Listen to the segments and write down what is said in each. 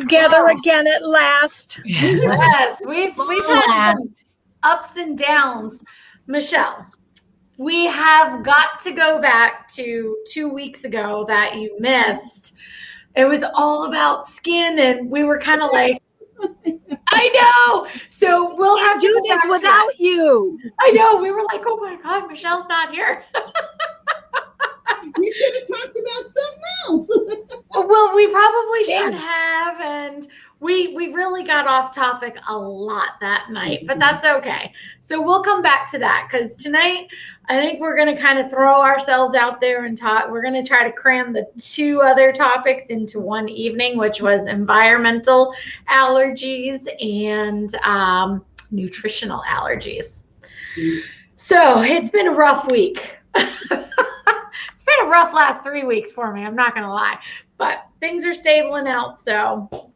together again at last. Yes, we've had some ups and downs. Michelle, we have got to go back to 2 weeks ago that you missed. It was all about skin, and we were kind of like, I know. So we'll have to do this without you. I know. We were like, oh my God, Michelle's not here. We could have talked about something else. Well, we probably should have, and we really got off topic a lot that night, but that's okay. So we'll come back to that, because tonight I think we're going to kind of throw ourselves out there and talk. We're going to try to cram the 2 other topics into one evening, which was environmental allergies and nutritional allergies. So it's been a rough week. It's been a rough last 3 weeks for me, I'm not going to lie, but things are stabling out. So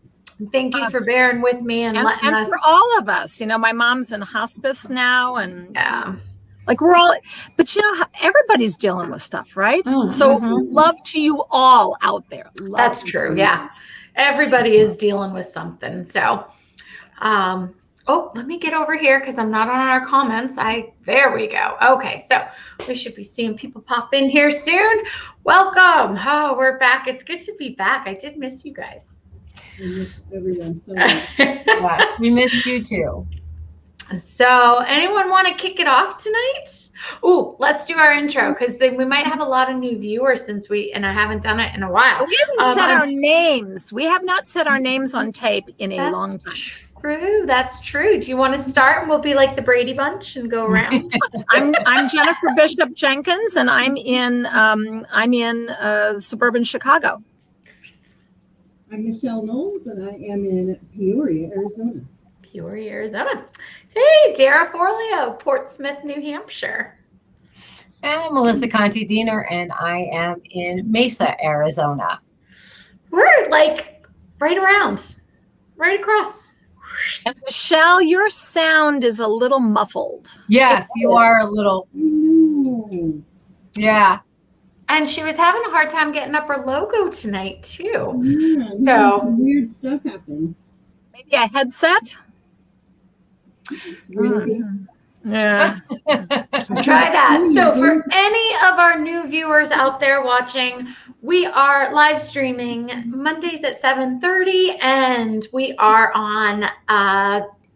thank you for bearing with me and letting us. For all of us, my mom's in hospice now, and like we're all, but everybody's dealing with stuff, right? So love to you all out there. That's true. Yeah. Everybody is dealing with something. So, oh, let me get over here because I'm not on our comments. There we go. Okay, so we should be seeing people pop in here soon. Welcome. Oh, we're back. It's good to be back. I did miss you guys. I miss everyone so much. Yeah, we missed you too. So, anyone want to kick it off tonight? Ooh, let's do our intro, because then we might have a lot of new viewers and I haven't done it in a while. We haven't said our names. We have not said our names on tape in a long time. True, that's true. Do you want to start, and we'll be like the Brady Bunch and go around? I'm Jennifer Bishop Jenkins, and I'm in suburban Chicago. I'm Michelle Knowles, and I am in Peoria, Arizona. Peoria, Arizona. Hey, Dara Forleo, Portsmouth, New Hampshire. And I'm Melissa Conti-Diener, and I am in Mesa, Arizona. We're like right around, right across. And Michelle, your sound is a little muffled. Yes, you are a little. Yeah. And she was having a hard time getting up her logo tonight too. Yeah, so weird stuff happened. Maybe a headset. Really? Yeah. Try that. So for any of our new viewers out there watching, we are live streaming Mondays at 7:30, and we are on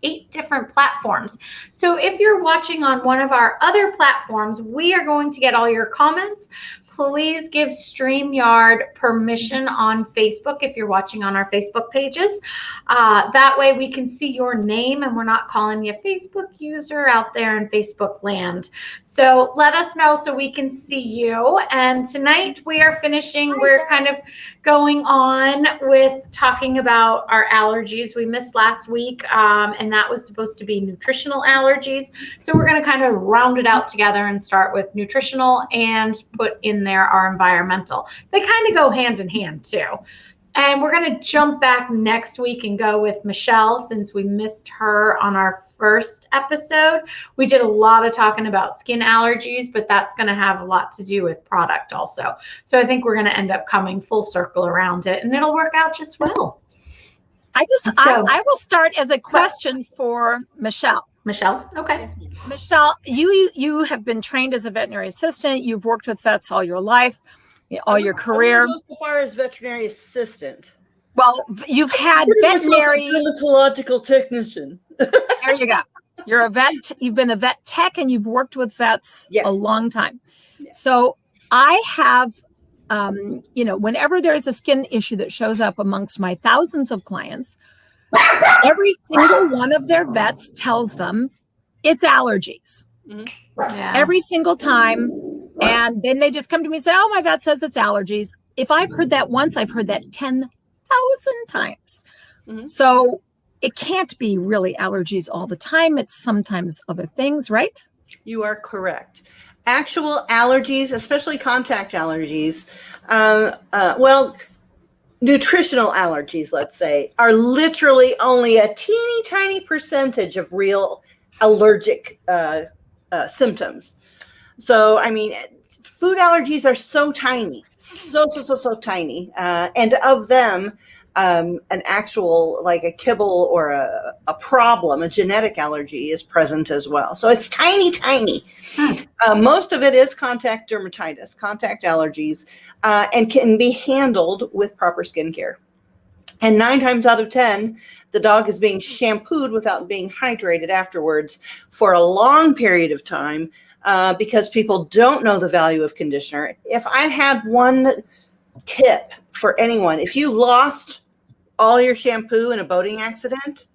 8 different platforms. So if you're watching on one of our other platforms, we are going to get all your comments. Please give StreamYard permission on Facebook if you're watching on our Facebook pages. That way we can see your name and we're not calling you a Facebook user out there in Facebook land. So let us know so we can see you. And tonight we are we're kind of going on with talking about our allergies. We missed last week, and that was supposed to be nutritional allergies. So we're going to kind of round it out together and start with nutritional and put in there our environmental. They kind of go hand in hand too. And we're going to jump back next week and go with Michelle, since we missed her on our first episode. We did a lot of talking about skin allergies, but that's going to have a lot to do with product also. So I think we're going to end up coming full circle around it, and it'll work out just well. I will start as a question for Michelle. Michelle, okay. Michelle, you have been trained as a veterinary assistant. You've worked with vets all your life, all your career. I wouldn't go so far as veterinary assistant. Well, you've had veterinary dermatological technician. There you go. You're a vet. You've been a vet tech, and you've worked with vets a long time. Yes. So I have, whenever there's a skin issue that shows up amongst my thousands of clients, every single one of their vets tells them it's allergies. Mm-hmm. Yeah. Every single time. And then they just come to me and say, oh, my vet says it's allergies. If I've heard that once, I've heard that 10,000 times. Mm-hmm. So it can't be really allergies all the time. It's sometimes other things, right? You are correct. Actual allergies, especially contact allergies, nutritional allergies, let's say, are literally only a teeny tiny percentage of real allergic symptoms. So, I mean, food allergies are so tiny, so tiny. And of them, an actual, like a kibble or a problem, a genetic allergy is present as well. So it's tiny, tiny. Most of it is contact dermatitis, contact allergies, and can be handled with proper skincare. And 9 times out of 10, the dog is being shampooed without being hydrated afterwards for a long period of time, because people don't know the value of conditioner. If I had one tip for anyone, if you lost all your shampoo in a boating accident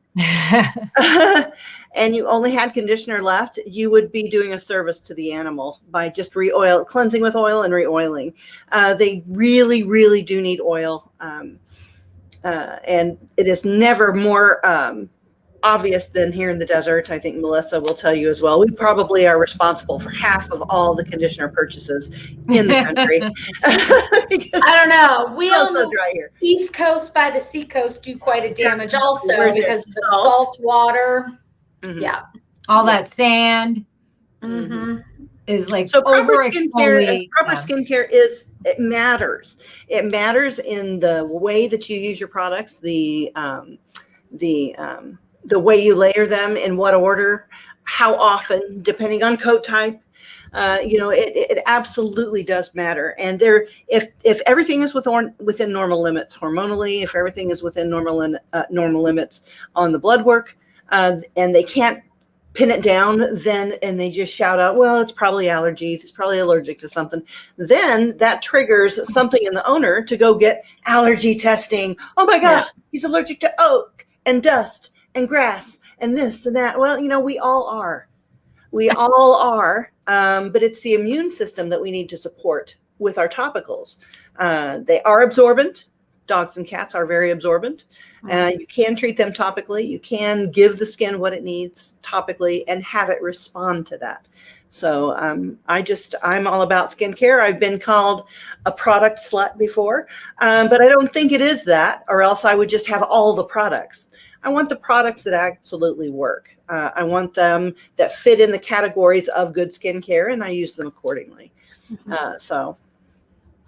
and you only had conditioner left, you would be doing a service to the animal by just cleansing with oil and re-oiling. They really, really do need oil. And it is never more obvious than here in the desert. I think Melissa will tell you as well. We probably are responsible for half of all the conditioner purchases in the country. I don't know. We on so the dry here. East Coast by the Sea Coast do quite a damage also We're because the salt. salt water. Mhm. Yeah. All that sand Mm-hmm. is like So proper overexfoliate. skincare it matters. It matters in the way that you use your products, the way you layer them, in what order, how often, depending on coat type. It absolutely does matter. And if everything is within normal limits hormonally, if everything is within normal limits on the blood work, and they can't pin it down, and they just shout out, well, it's probably allergies, it's probably allergic to something, then that triggers something in the owner to go get allergy testing. Oh my gosh, he's allergic to oak and dust and grass and this and that. Well, we all are. But it's the immune system that we need to support with our topicals. They are absorbent. Dogs and cats are very absorbent. You can treat them topically. You can give the skin what it needs topically and have it respond to that. So I'm all about skincare. I've been called a product slut before, but I don't think it is that, or else I would just have all the products. I want the products that absolutely work. I want them that fit in the categories of good skincare, and I use them accordingly. So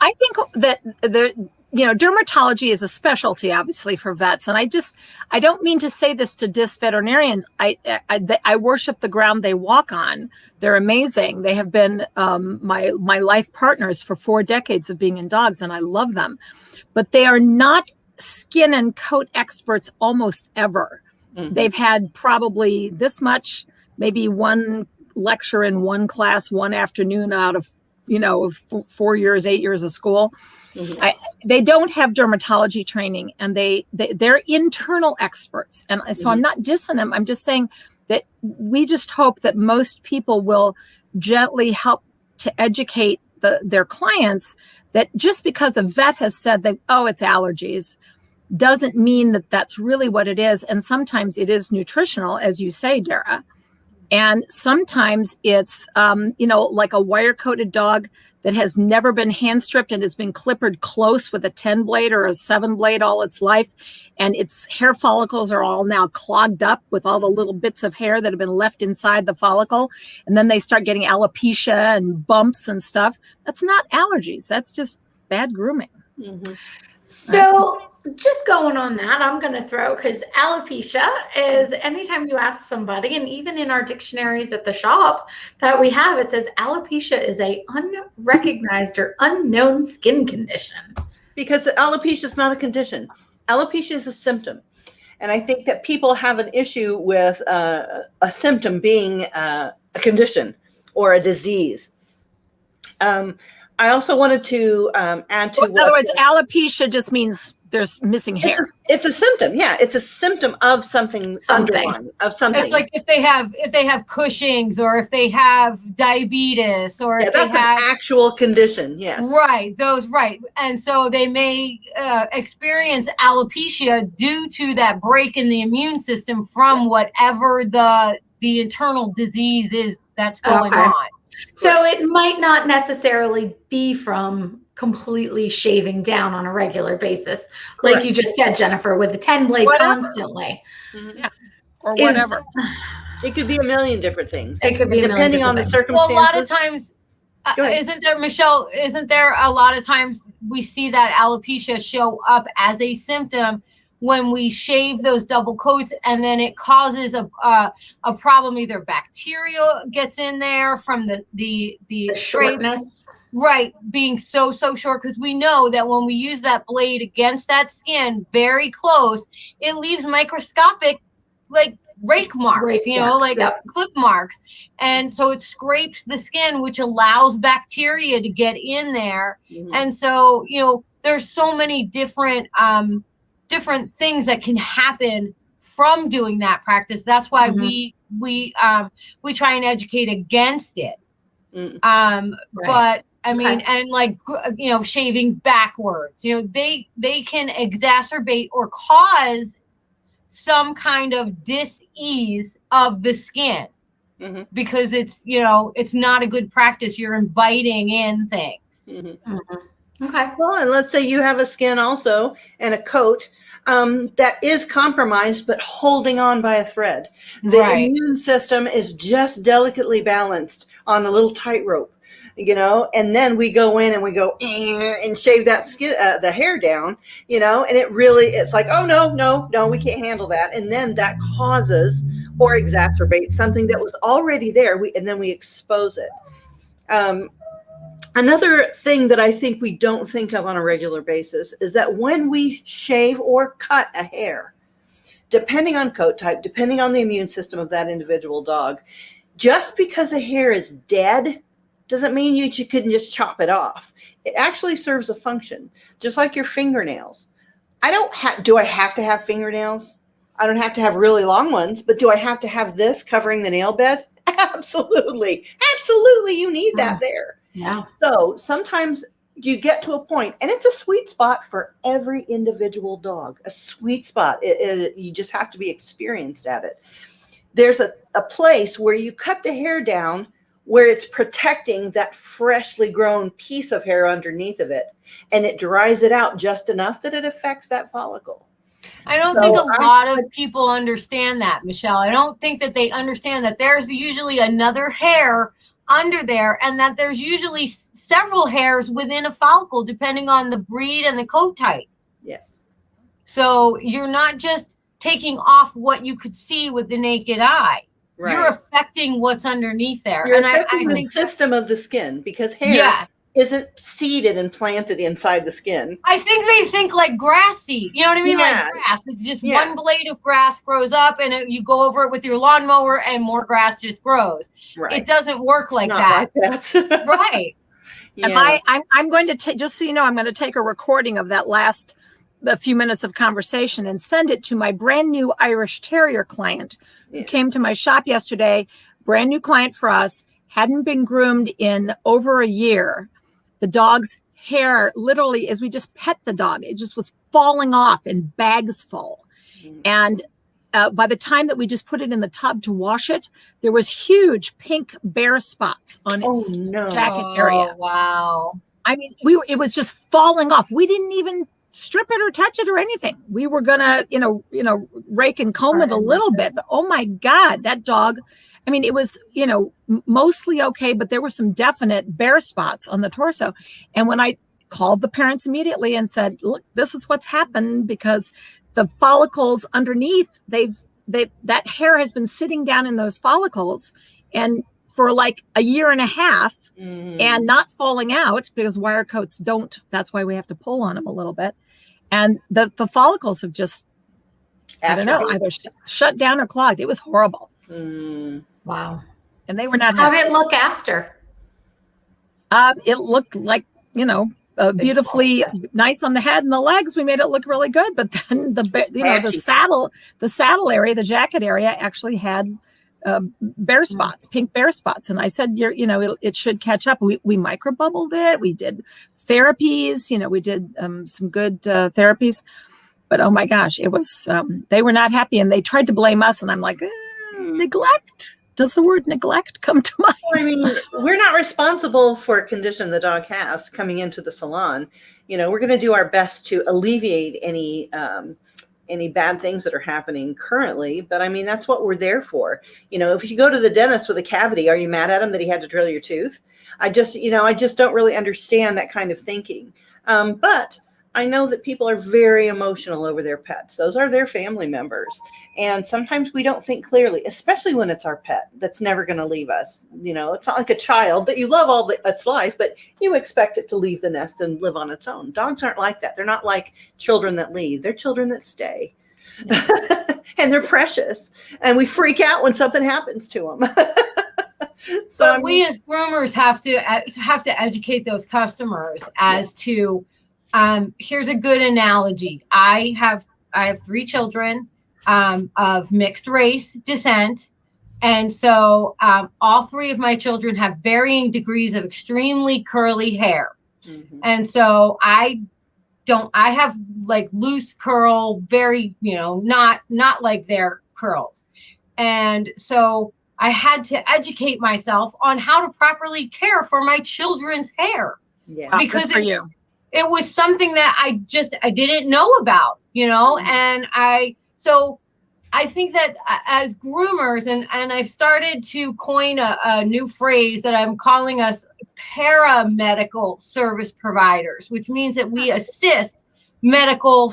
I think that dermatology is a specialty, obviously, for vets. And I don't mean to say this to diss veterinarians. I worship the ground they walk on. They're amazing. They have been my life partners for 4 decades of being in dogs, and I love them. But they are not skin and coat experts almost ever. Mm-hmm. They've had probably this much, maybe one lecture in one class, one afternoon out of 4 years, 8 years of school. Mm-hmm. They don't have dermatology training, and they're internal experts. And so I'm not dissing them. I'm just saying that we just hope that most people will gently help to educate their clients that just because a vet has said that, oh, it's allergies, doesn't mean that that's really what it is. And sometimes it is nutritional, as you say, Dara. And sometimes it's, like a wire-coated dog that has never been hand stripped and has been clippered close with a 10 blade or a 7 blade all its life. And its hair follicles are all now clogged up with all the little bits of hair that have been left inside the follicle. And then they start getting alopecia and bumps and stuff. That's not allergies. That's just bad grooming. Mm-hmm. So just going on that, I'm going to throw, because alopecia is anytime you ask somebody, and even in our dictionaries at the shop that we have, it says alopecia is a unrecognized or unknown skin condition. Because alopecia is not a condition. Alopecia is a symptom. And I think that people have an issue with a symptom being a condition or a disease. I also wanted to add to in other words, alopecia just means there's missing hair. It's a symptom. Yeah, it's a symptom of something underlying, of something. It's like if they have Cushing's, or if they have diabetes, or if that's they have an actual condition. Yes, right. And so they may experience alopecia due to that break in the immune system from whatever the internal disease is that's going on. So it might not necessarily be from completely shaving down on a regular basis, like Correct. You just said, Jennifer, with the 10 blade constantly. Mm-hmm. Yeah. Or whatever. It could be a million different things. It could be depending on the circumstances. Well, a lot of times Go ahead. Isn't there, Michelle, isn't there a lot of times we see that alopecia show up as a symptom when we shave those double coats, and then it causes a problem? Either bacteria gets in there from the shortness. Right, being so short, because we know that when we use that blade against that skin very close, it leaves microscopic, like rake marks, clip marks. And so it scrapes the skin, which allows bacteria to get in there. Mm-hmm. And so, there's so many different things that can happen from doing that practice. That's why mm-hmm. we try and educate against it. Mm-hmm. But I mean, and shaving backwards, they can exacerbate or cause some kind of dis-ease of the skin, mm-hmm. because it's not a good practice. You're inviting in things. Mm-hmm. Mm-hmm. Okay. Well, and let's say you have a skin also and a coat that is compromised, but holding on by a thread. The immune system is just delicately balanced on a little tightrope. And then we go in and we go and shave that skin, the hair down, and it's like, oh, no, we can't handle that. And then that causes or exacerbates something that was already there. And then we expose it. Another thing that I think we don't think of on a regular basis is that when we shave or cut a hair, depending on coat type, depending on the immune system of that individual dog, just because a hair is dead doesn't mean you couldn't just chop it off. It actually serves a function, just like your fingernails. Do I have to have fingernails? I don't have to have really long ones, but do I have to have this covering the nail bed? Absolutely. Absolutely. You need that there. Yeah. So sometimes you get to a point, and it's a sweet spot for every individual dog, a sweet spot. You just have to be experienced at it. There's a place where you cut the hair down where it's protecting that freshly grown piece of hair underneath of it, and it dries it out just enough that it affects that follicle. I don't think a lot of people understand that, Michelle. I don't think that they understand that there's usually another hair under there, and that there's usually several hairs within a follicle, depending on the breed and the coat type. Yes. So you're not just taking off what you could see with the naked eye. Right. You're affecting what's underneath there. You're affecting the system of the skin, because hair isn't seeded and planted inside the skin. I think they think like grass seed. You know what I mean? Yeah. Like grass. It's just one blade of grass grows up, and you go over it with your lawnmower, and more grass just grows. Right. It doesn't work like that. Right. Yeah. And I'm going to just so you know, I'm going to take a recording of that last few minutes of conversation and send it to my brand new Irish Terrier client who came to my shop yesterday. Brand new client for us, hadn't been groomed in over a year. The dog's hair, literally, as we just pet the dog, it just was falling off in bags full. And by the time that we just put it in the tub to wash it, there was huge pink bare spots on its jacket area. Wow. I mean, it was just falling off. We didn't even strip it or touch it or anything. We were gonna, rake and comb it a little bit, but oh my God, that dog, I mean, it was, mostly okay, but there were some definite bare spots on the torso. And when I called the parents immediately and said, look, this is what's happened, because the follicles underneath, that hair has been sitting down in those follicles and for like a year and a half, and not falling out, because wire coats don't. That's why we have to pull on them a little bit. And the follicles have just, I don't know, either shut down or clogged. It was horrible. Wow. And they were not happy. How did it look after? It looked like, beautifully nice on the head and the legs. We made it look really good. But then the saddle area, the jacket area actually had bare spots, pink bare spots. And I said, it should catch up. We microbubbled it. We did therapies, we did some good therapies, but oh my gosh, it was, they were not happy, and they tried to blame us. And I'm like, neglect. Does the word neglect come to mind? Well, I mean, we're not responsible for a condition the dog has coming into the salon. We're going to do our best to alleviate any any bad things that are happening currently, but I mean, that's what we're there for. You know, if you go to the dentist with a cavity, are you mad at him that he had to drill your tooth? I just don't really understand that kind of thinking. But I know that people are very emotional over their pets. Those are their family members. And sometimes we don't think clearly, especially when it's our pet that's never going to leave us. You know, it's not like a child that you love its life, but you expect it to leave the nest and live on its own. Dogs aren't like that. They're not like children that leave. They're children that stay. Yeah. And they're precious. And we freak out when something happens to them. So we as groomers have to educate those customers as to, here's a good analogy. I have 3 children of mixed race descent. And so all 3 of my children have varying degrees of extremely curly hair. Mm-hmm. And so I have like loose curl, very, not like their curls. And so I had to educate myself on how to properly care for my children's hair. Yeah, because it was something that I didn't know about, mm-hmm. And I think that as groomers, and I've started to coin a new phrase that I'm calling us paramedical service providers, which means that we assist medical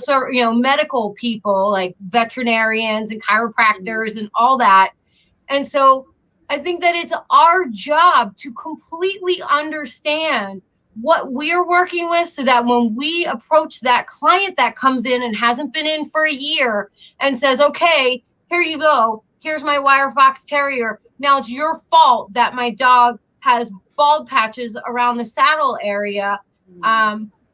people like veterinarians and chiropractors and all that. And so I think that it's our job to completely understand what we're working with so that when we approach that client that comes in and hasn't been in for a year and says, okay, here you go. Here's my wire fox terrier. Now it's your fault that my dog has bald patches around the saddle area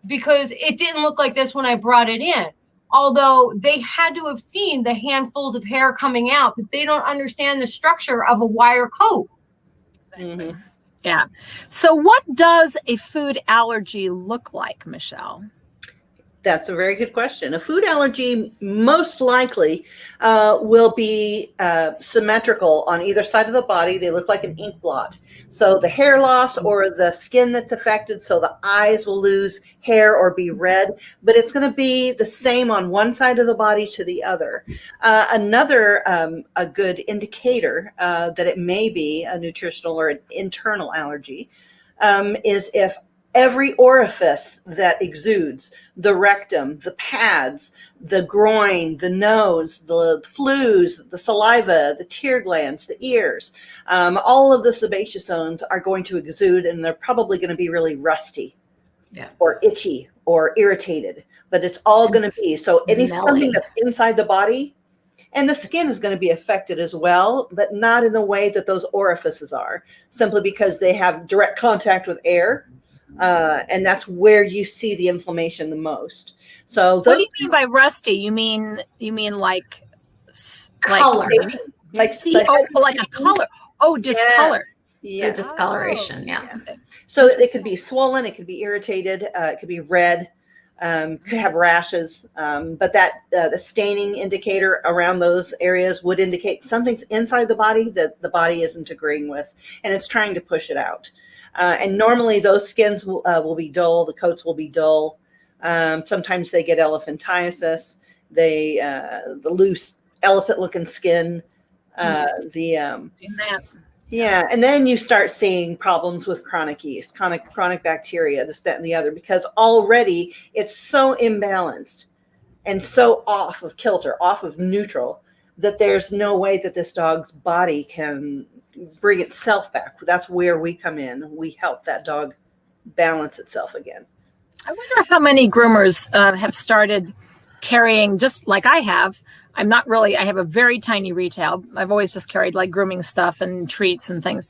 because it didn't look like this when I brought it in. Although they had to have seen the handfuls of hair coming out, but they don't understand the structure of a wire coat. Exactly. Mm-hmm. Yeah. So what does a food allergy look like, Michelle? That's a very good question. A food allergy most likely will be symmetrical on either side of the body. They look like an ink blot. So the hair loss or the skin that's affected, so the eyes will lose hair or be red, but it's going to be the same on one side of the body to the other. Another a good indicator that it may be a nutritional or an internal allergy is if every orifice that exudes, the rectum, the pads, the groin, the nose, the flues, the saliva, the tear glands, the ears, all of the sebaceous zones are going to exude, and they're probably going to be really rusty or itchy or irritated, but it's all going to be. So something that's inside the body, and the skin is going to be affected as well, but not in the way that those orifices are, simply because they have direct contact with air. And that's where you see the inflammation the most. So what do you mean by rusty? You mean like color, like a color? Oh, discolor. Yes. Discoloration. Yeah. So it could be swollen. It could be irritated. It could be red. Could have rashes. But that the staining indicator around those areas would indicate something's inside the body that the body isn't agreeing with, and it's trying to push it out. And normally those skins will be dull. The coats will be dull. Sometimes they get elephantiasis. The loose elephant-looking skin. Seen that. Yeah, and then you start seeing problems with chronic yeast, chronic bacteria, this, that, and the other, because already it's so imbalanced and so off of kilter, off of neutral, that there's no way that this dog's body can bring itself back. That's where we come in. We help that dog balance itself again. I wonder how many groomers have started carrying, just like I have. I have a very tiny retail. I've always just carried like grooming stuff and treats and things.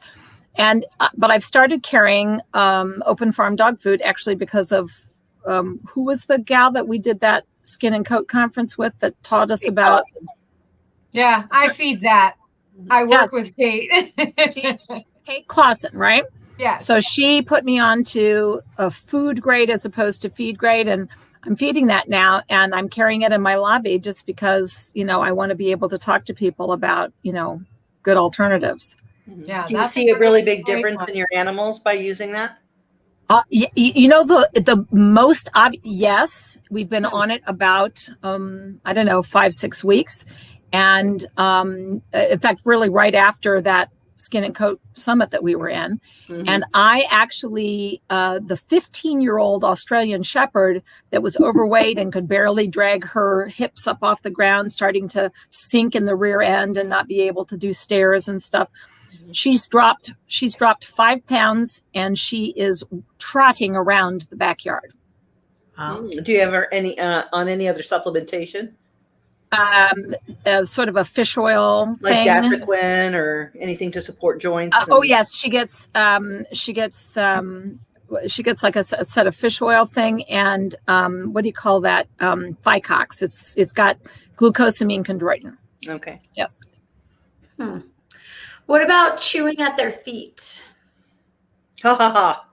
But I've started carrying open farm dog food actually because of who was the gal that we did that skin and coat conference with that taught us about. Yeah, I feed that. I work with Kate. Kate Clausen, right? Yeah. So she put me on to a food grade as opposed to feed grade. And I'm feeding that now. And I'm carrying it in my lobby just because, I want to be able to talk to people about, good alternatives. Yeah. Do you see a really big difference in your animals by using that? You know, the most yes, we've been on it about I don't know, 5-6 weeks, and in fact, really right after that Skin and Coat Summit that we were in, and I actually the 15-year-old Australian Shepherd that was overweight and could barely drag her hips up off the ground, starting to sink in the rear end and not be able to do stairs and stuff. She's dropped 5 pounds and she is trotting around the backyard. Do you ever any on any other supplementation? Sort of a fish oil Like thing. Dasaquin or anything to support joints? Oh yes, she gets like a set of fish oil thing, and what do you call that? Vicox. It's got glucosamine chondroitin. Okay. Yes. What about chewing at their feet? Ha ha ha.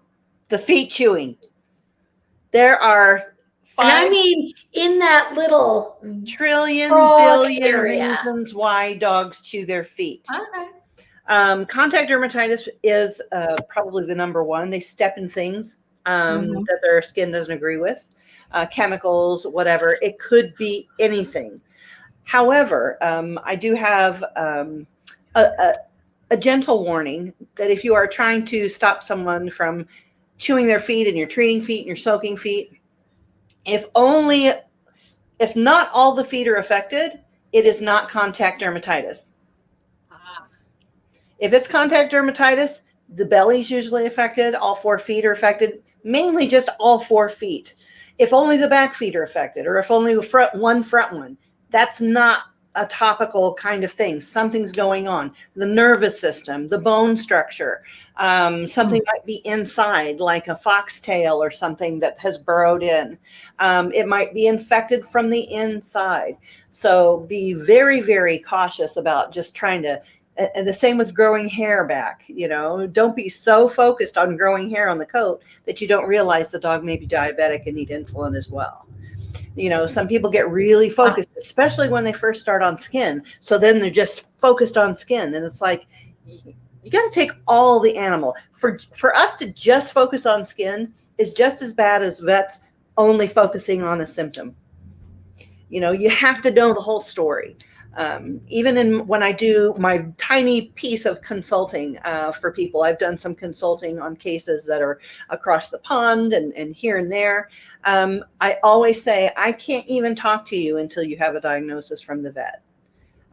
The feet chewing. There are 5 And I mean in that little trillion broad billion area. reasons why dogs chew their feet. Okay. Contact dermatitis is probably the number one. They step in things that their skin doesn't agree with, chemicals, whatever. It could be anything. However, I do have a gentle warning that if you are trying to stop someone from chewing their feet and you're treating feet and you're soaking feet, if not all the feet are affected, it is not contact dermatitis. If it's contact dermatitis, the belly's usually affected, all 4 feet are affected, mainly just all 4 feet. If only the back feet are affected, or if only the front one, that's not a topical kind of thing. Something's going on. The nervous system, the bone structure, something might be inside, like a foxtail or something that has burrowed in. It might be infected from the inside. So be very, very cautious about just trying to, and the same with growing hair back. You know, don't be so focused on growing hair on the coat that you don't realize the dog may be diabetic and need insulin as well. You know, some people get really focused, especially when they first start on skin. So then they're just focused on skin. And it's like, you got to take all the animal. For us to just focus on skin is just as bad as vets only focusing on a symptom. You know, you have to know the whole story. Even when I do my tiny piece of consulting for people, I've done some consulting on cases that are across the pond and here and there. I always say, I can't even talk to you until you have a diagnosis from the vet.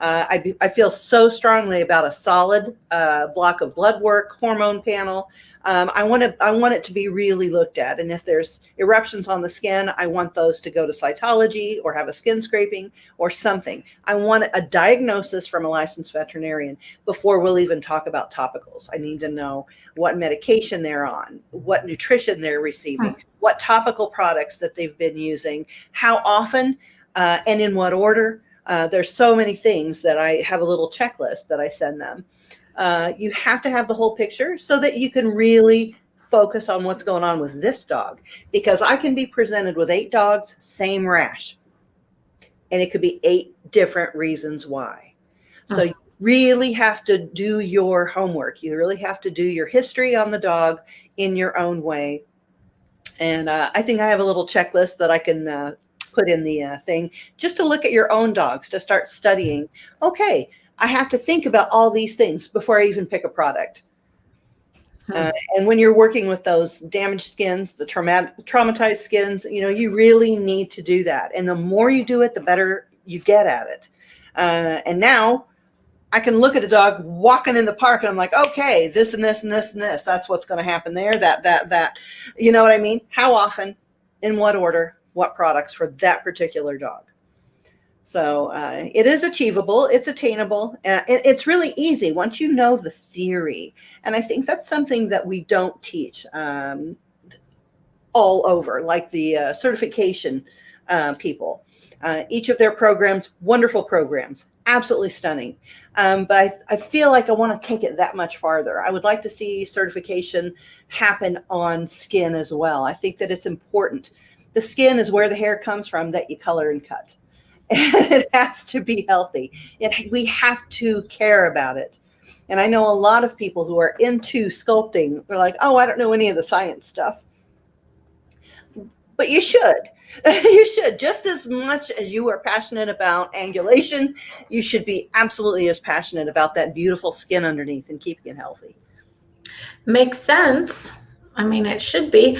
I feel so strongly about a solid block of blood work, hormone panel. I want it to be really looked at. And if there's eruptions on the skin, I want those to go to cytology or have a skin scraping or something. I want a diagnosis from a licensed veterinarian before we'll even talk about topicals. I need to know what medication they're on, what nutrition they're receiving, what topical products that they've been using, how often, and in what order. There's so many things that I have a little checklist that I send them. You have to have the whole picture so that you can really focus on what's going on with this dog, because I can be presented with 8 dogs, same rash, and it could be 8 different reasons why. So you really have to do your homework. You really have to do your history on the dog in your own way. And I think I have a little checklist that I can put in the thing just to look at your own dogs, to start studying. Okay, I have to think about all these things before I even pick a product. And when you're working with those damaged skins, the traumatized skins, you know, you really need to do that. And the more you do it, the better you get at it. And now I can look at a dog walking in the park and I'm like, okay, this and this and this and this, that's what's going to happen there, that. You know what I mean? How often, in what order, what products for that particular dog. So it is achievable. It's attainable. It's really easy once you know the theory. And I think that's something that we don't teach all over, like the certification people. Each of their programs, wonderful programs, absolutely stunning. But I feel like I want to take it that much farther. I would like to see certification happen on skin as well. I think that it's important. The skin is where the hair comes from that you color and cut. And it has to be healthy. We have to care about it. And I know a lot of people who are into sculpting are like, oh, I don't know any of the science stuff. but you should. You should. Just as much as you are passionate about angulation, you should be absolutely as passionate about that beautiful skin underneath and keeping it healthy. Makes sense. I mean, it should be.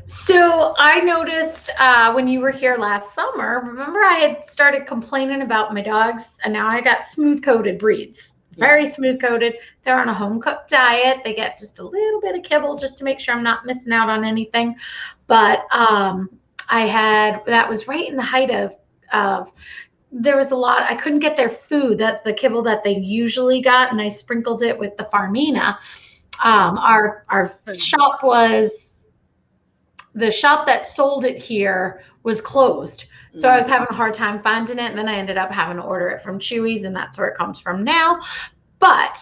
So I noticed when you were here last summer, remember I had started complaining about my dogs, and now I got smooth-coated breeds. Very smooth-coated. They're on a home-cooked diet. They get just a little bit of kibble just to make sure I'm not missing out on anything. But that was right in the height of there was a lot. I couldn't get their food, the kibble that they usually got, and I sprinkled it with the Farmina. Our shop the shop that sold it here was closed. So I was having a hard time finding it. And then I ended up having to order it from Chewy's, and that's where it comes from now. But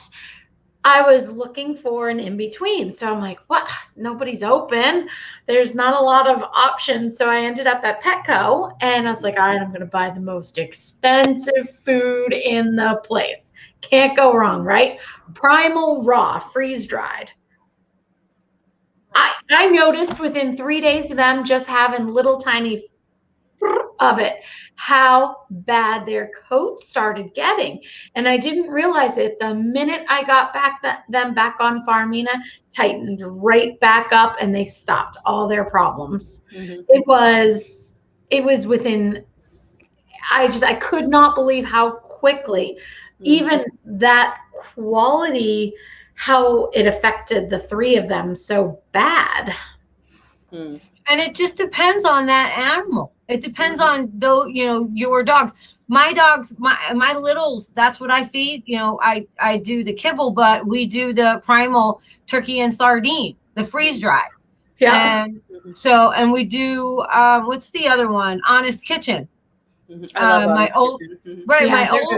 I was looking for an in-between. So I'm like, what? Nobody's open. There's not a lot of options. So I ended up at Petco, and I was like, all right, I'm going to buy the most expensive food in the place. Can't go wrong, right? Primal Raw, freeze-dried. I noticed within 3 days of them just having little tiny of it, how bad their coats started getting. And I didn't realize it. The minute I got them back on Farmina, tightened right back up, and they stopped all their problems. Mm-hmm. It was within, I could not believe how quickly, even that quality, how it affected the three of them so bad. And it just depends on that animal. It depends on your dogs. My dogs, my littles, that's what I feed. I do the kibble, but we do the primal turkey and sardine, the freeze dry. Yeah. And we do what's the other one? Honest Kitchen. My old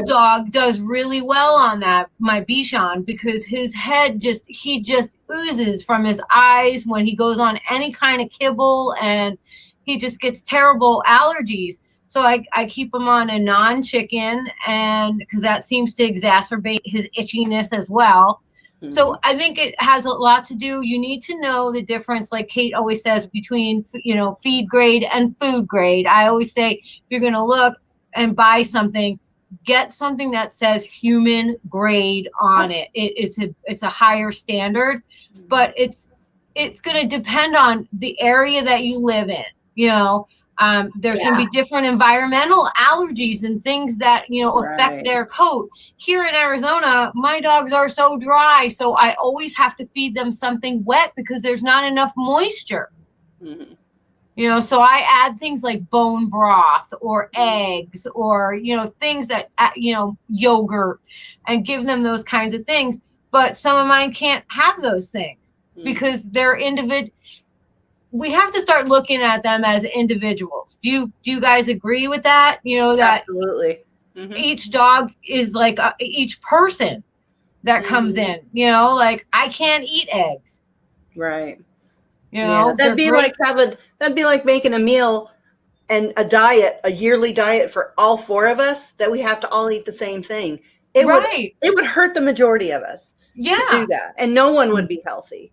dog does really well on that, my Bichon, because his head he just oozes from his eyes when he goes on any kind of kibble, and he just gets terrible allergies. So I keep him on a non-chicken, and because that seems to exacerbate his itchiness as well. Mm-hmm. So I think it has a lot to do. You need to know the difference, like Kate always says, between feed grade and food grade. I always say, if you're going to look and buy something, get something that says human grade on it. It's a higher standard, but it's going to depend on the area that you live in. There's going to be different environmental allergies and things that, affect their coat. Here in Arizona, my dogs are so dry, so I always have to feed them something wet because there's not enough moisture. Mm-hmm. So I add things like bone broth or eggs or, things that, yogurt, and give them those kinds of things. But some of mine can't have those things because they're individual. We have to start looking at them as individuals. Do you guys agree with that? That absolutely. Each dog is like each person that comes in. Like I can't eat eggs. Right. That'd be like making a meal and a yearly diet for all four of us that we have to all eat the same thing. It would hurt the majority of us to do that, and no one would be healthy.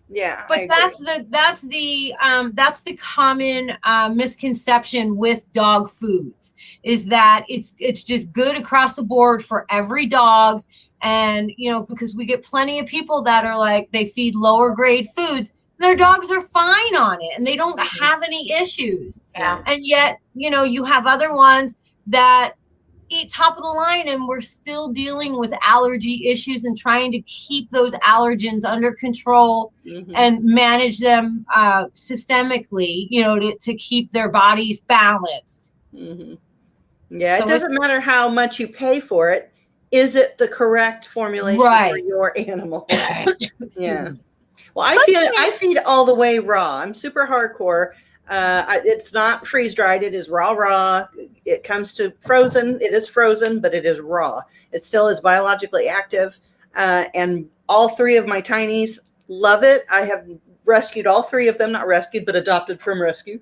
Yeah, but that's the common misconception with dog foods, is that it's just good across the board for every dog, and because we get plenty of people that are like, they feed lower grade foods, and their dogs are fine on it and they don't have any issues. Yeah, and yet you have other ones that eat top of the line, and we're still dealing with allergy issues and trying to keep those allergens under control and manage them systemically, to keep their bodies balanced. Yeah, so it doesn't matter how much you pay for it. Is it the correct formulation for your animal? Yeah. Well, I feed all the way raw. I'm super hardcore. It's not freeze dried. It is raw. It comes to frozen. It is frozen, but it is raw. It still is biologically active. And all three of my tinies love it. I have rescued all three of them, not rescued, but adopted from rescue.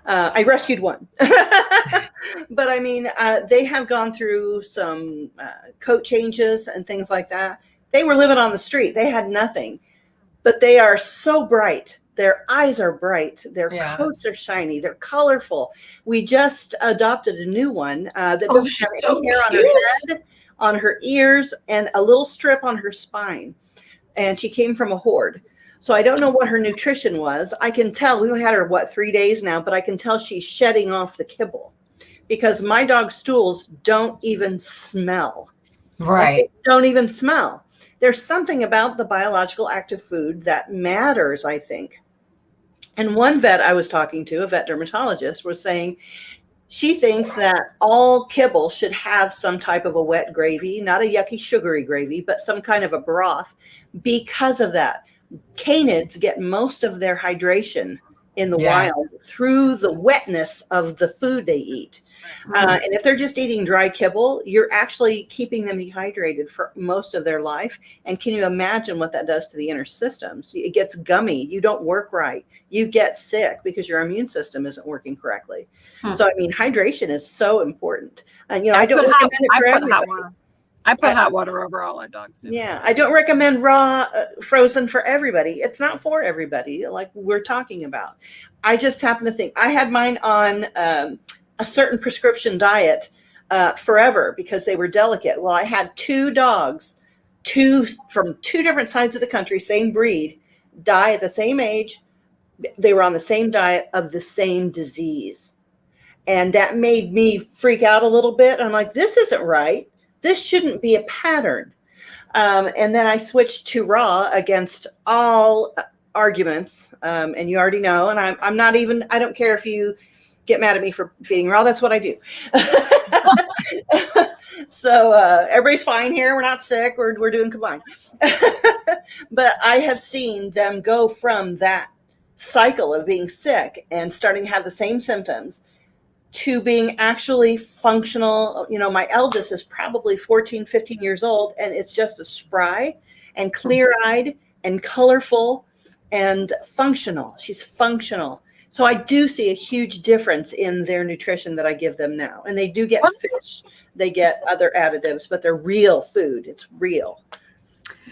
I rescued one. But I mean, they have gone through some coat changes and things like that. They were living on the street. They had nothing, but they are so bright Their eyes are bright. Their Yeah. coats are shiny. They're colorful. We just adopted a new one that Oh, doesn't she's have so any hair on her cute. head, on her ears, and a little strip on her spine. And she came from a horde. So I don't know what her nutrition was. I can tell, we've had her, 3 days now, but I can tell she's shedding off the kibble because my dog's stools don't even smell. Right. Like, they don't even smell. There's something about the biological active food that matters, I think. And one vet I was talking to, a vet dermatologist, was saying she thinks that all kibble should have some type of a wet gravy, not a yucky, sugary gravy, but some kind of a broth because of that. Canids get most of their hydration in the wild through the wetness of the food they eat. And if they're just eating dry kibble, you're actually keeping them dehydrated for most of their life. And can you imagine what that does to the inner systems? It gets gummy. You don't work right. You get sick because your immune system isn't working correctly. So, I mean, hydration is so important. And, I don't recommend it for everybody. I put hot water over all our dogs. Yeah, I don't recommend raw frozen for everybody. It's not for everybody, like we're talking about. I just happen to think I had mine on a certain prescription diet forever because they were delicate. Well, I had 2 dogs, from 2 different sides of the country, same breed, die at the same age. They were on the same diet of the same disease. And that made me freak out a little bit. I'm like, this isn't right. This shouldn't be a pattern. And then I switched to raw against all arguments. And you already know, and I'm not even, I don't care if you get mad at me for feeding raw. That's what I do. So everybody's fine here. We're not sick. We're doing combined. But I have seen them go from that cycle of being sick and starting to have the same symptoms to being actually functional. My eldest is probably 14, 15 years old, and it's just a spry and clear-eyed and colorful and functional. She's functional. So I do see a huge difference in their nutrition that I give them now. And they do get fish. They get other additives, but they're real food. It's real.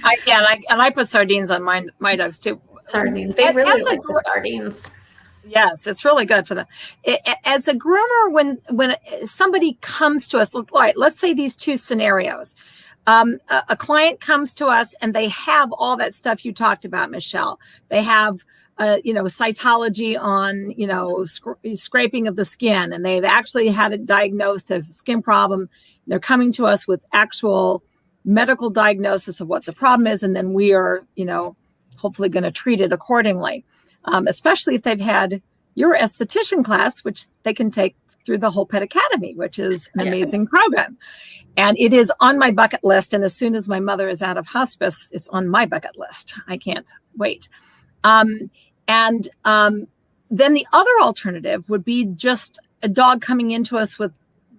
I put sardines on my dogs too. Sardines. They really like the sardines. Yes, it's really good for them. As a groomer, when somebody comes to us, all right, let's say these 2 scenarios. A client comes to us and they have all that stuff you talked about, Michelle. They have, cytology on, scraping of the skin, and they've actually had it diagnosed as a skin problem. They're coming to us with actual medical diagnosis of what the problem is, and then we are, hopefully going to treat it accordingly. Especially if they've had your esthetician class, which they can take through the Whole Pet Academy, which is an amazing program. And it is on my bucket list. And as soon as my mother is out of hospice, it's on my bucket list. I can't wait. Then the other alternative would be just a dog coming into us with,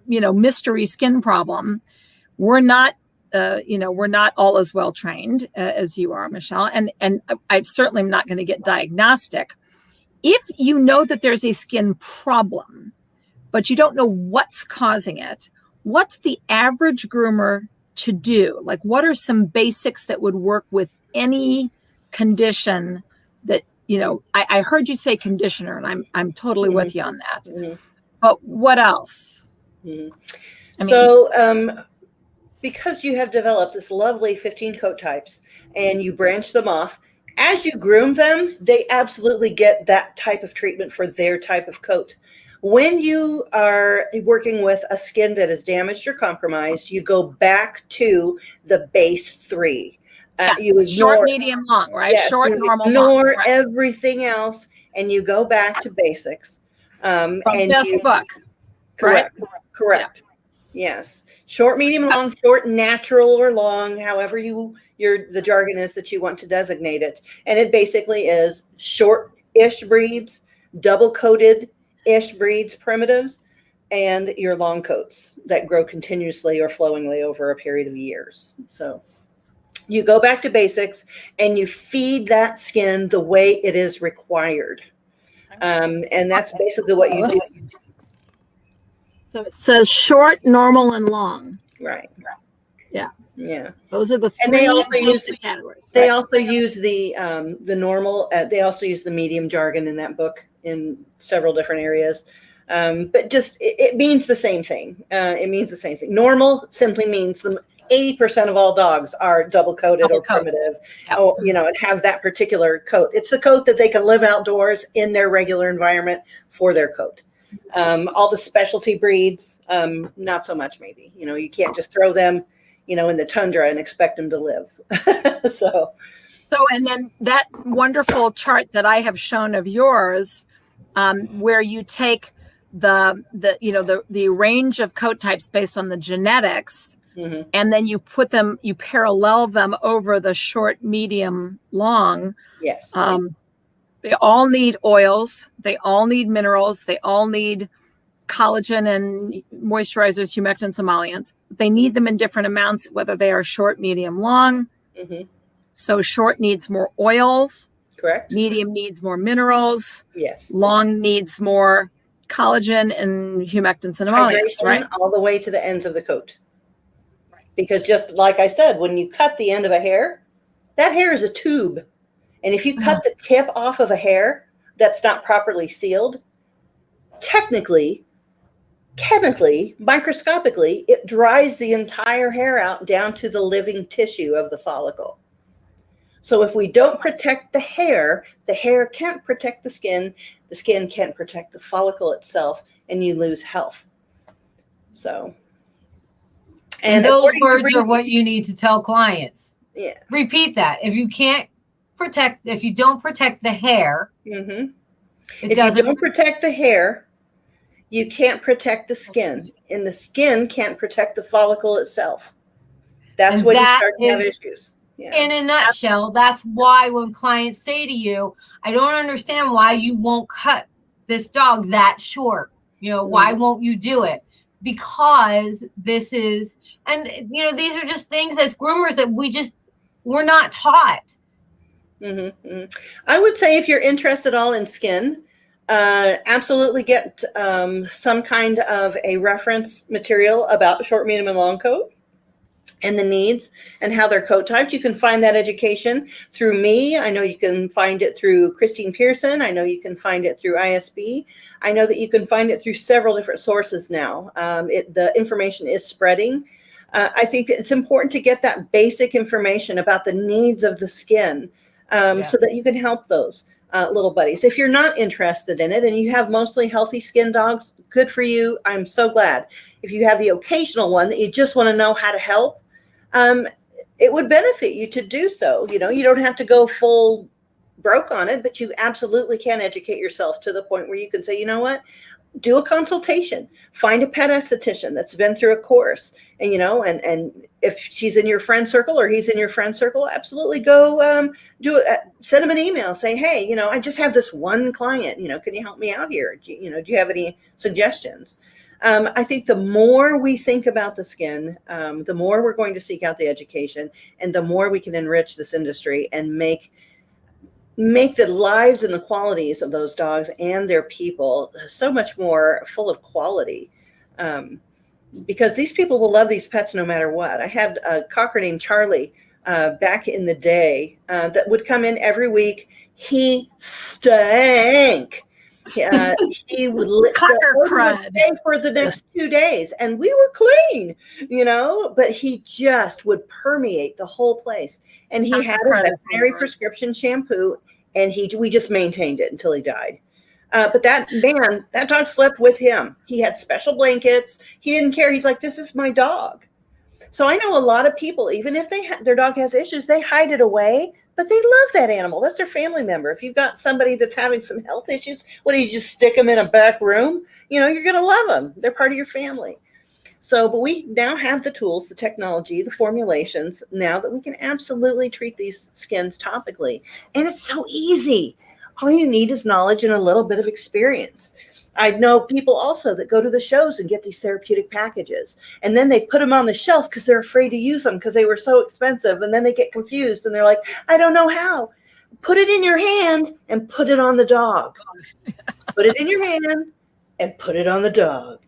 mystery skin problem. We're not all as well trained as you are, Michelle. And I certainly am not going to get diagnostic. If you know that there's a skin problem, but you don't know what's causing it, what's the average groomer to do? Like, what are some basics that would work with any condition that, I heard you say conditioner, and I'm totally with you on that. Mm-hmm. But what else? Mm-hmm. Because you have developed this lovely 15 coat types and you branch them off, as you groom them, they absolutely get that type of treatment for their type of coat. When you are working with a skin that is damaged or compromised, you go back to the base 3. You ignore, short, medium, long, right? Yes, short, normal, ignore long, right. everything else, and you go back to basics. From this book. Correct. Right? Correct. Yeah. Yes. Short, medium, long, short, natural, or long, however the jargon is that you want to designate it. And it basically is short-ish breeds, double-coated-ish breeds, primitives, and your long coats that grow continuously or flowingly over a period of years. So you go back to basics and you feed that skin the way it is required. And that's basically what you do. So it says short, normal, and long. Right. Yeah. Yeah. Those are the And they three also use categories. They right? also use the normal. They also use the medium jargon in that book in several different areas. But just it means the same thing. It means the same thing. Normal simply means 80% of all dogs are double coated or primitive, Yep. or and have that particular coat. It's the coat that they can live outdoors in their regular environment for their coat. All the specialty breeds, not so much. Maybe you can't just throw them in the tundra and expect them to live. So, and then that wonderful chart that I have shown of yours, where you take the range of coat types based on the genetics, mm-hmm. and then you parallel them over the short, medium, long. Yes. They all need oils. They all need minerals. They all need collagen and moisturizers, humectants, emollients. They need them in different amounts, whether they are short, medium, long. Mm-hmm. So short needs more oils. Correct. Medium needs more minerals. Yes. Long needs more collagen and humectants and emollients, right? All the way to the ends of the coat. Because just like I said, when you cut the end of a hair, that hair is a tube. And if you cut the tip off of a hair that's not properly sealed, technically, chemically, microscopically, it dries the entire hair out down to the living tissue of the follicle. So if we don't protect the hair can't protect the skin can't protect the follicle itself, and you lose health. So, and those words are what you need to tell clients. Yeah. Repeat that. If you don't protect the hair, mm-hmm. If you don't protect the hair, you can't protect the skin, and the skin can't protect the follicle itself. That's when you start to have issues. Yeah. In a nutshell, that's why when clients say to you, I don't understand why you won't cut this dog that short. Why won't you do it? Because this is, and these are just things as groomers that we're not taught. Mm-hmm, mm-hmm. I would say if you're interested at all in skin, absolutely get some kind of a reference material about short, medium, and long coat and the needs and how they're coat typed. You can find that education through me. I know you can find it through Christine Pearson. I know you can find it through ISB. I know that you can find it through several different sources now. The information is spreading. I think that it's important to get that basic information about the needs of the skin so that you can help those little buddies. If you're not interested in it and you have mostly healthy skin dogs, good for you. I'm so glad. If you have the occasional one that you just want to know how to help, it would benefit you to do so. You don't have to go full broke on it, but you absolutely can educate yourself to the point where you can say, you know what? Do a consultation, find a pet esthetician that's been through a course, and and if she's in your friend circle or he's in your friend circle, absolutely go do it. Send them an email, say, hey, I just have this one client, can you help me out here? Do you have any suggestions? I think the more we think about the skin, the more we're going to seek out the education, and the more we can enrich this industry and make the lives and the qualities of those dogs and their people so much more full of quality, because these people will love these pets no matter what. I had a cocker named Charlie back in the day that would come in every week. He stank. He would stay for the next 2 days, and we were clean, but he just would permeate the whole place. And he had a veterinary prescription shampoo, and we just maintained it until he died. But that dog slept with him. He had special blankets. He didn't care. He's like, this is my dog. So I know a lot of people, even if their dog has issues, they hide it away, but they love that animal. That's their family member. If you've got somebody that's having some health issues, what do you just stick them in a back room? You're going to love them. They're part of your family. So, but we now have the tools, the technology, the formulations now that we can absolutely treat these skins topically. And it's so easy. All you need is knowledge and a little bit of experience. I know people also that go to the shows and get these therapeutic packages, and then they put them on the shelf because they're afraid to use them because they were so expensive. And then they get confused and they're like, I don't know how. Put it in your hand and put it on the dog. Put it in your hand and put it on the dog.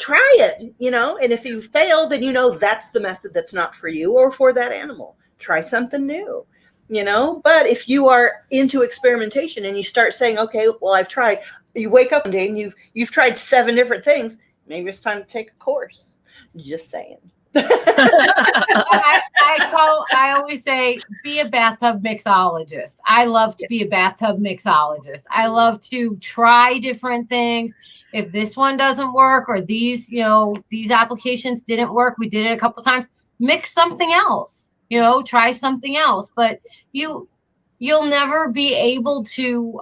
try it, and if you fail, then that's the method that's not for you or for that animal. Try something new, but if you are into experimentation and you start saying, okay, well, I've tried, you wake up one day and you've tried 7 different things, maybe it's time to take a course. Just saying. I always say, be a bathtub mixologist. I love to be a bathtub mixologist. I love to try different things. If this one doesn't work, or these applications didn't work, we did it a couple of times, mix something else, try something else. But you'll never be able to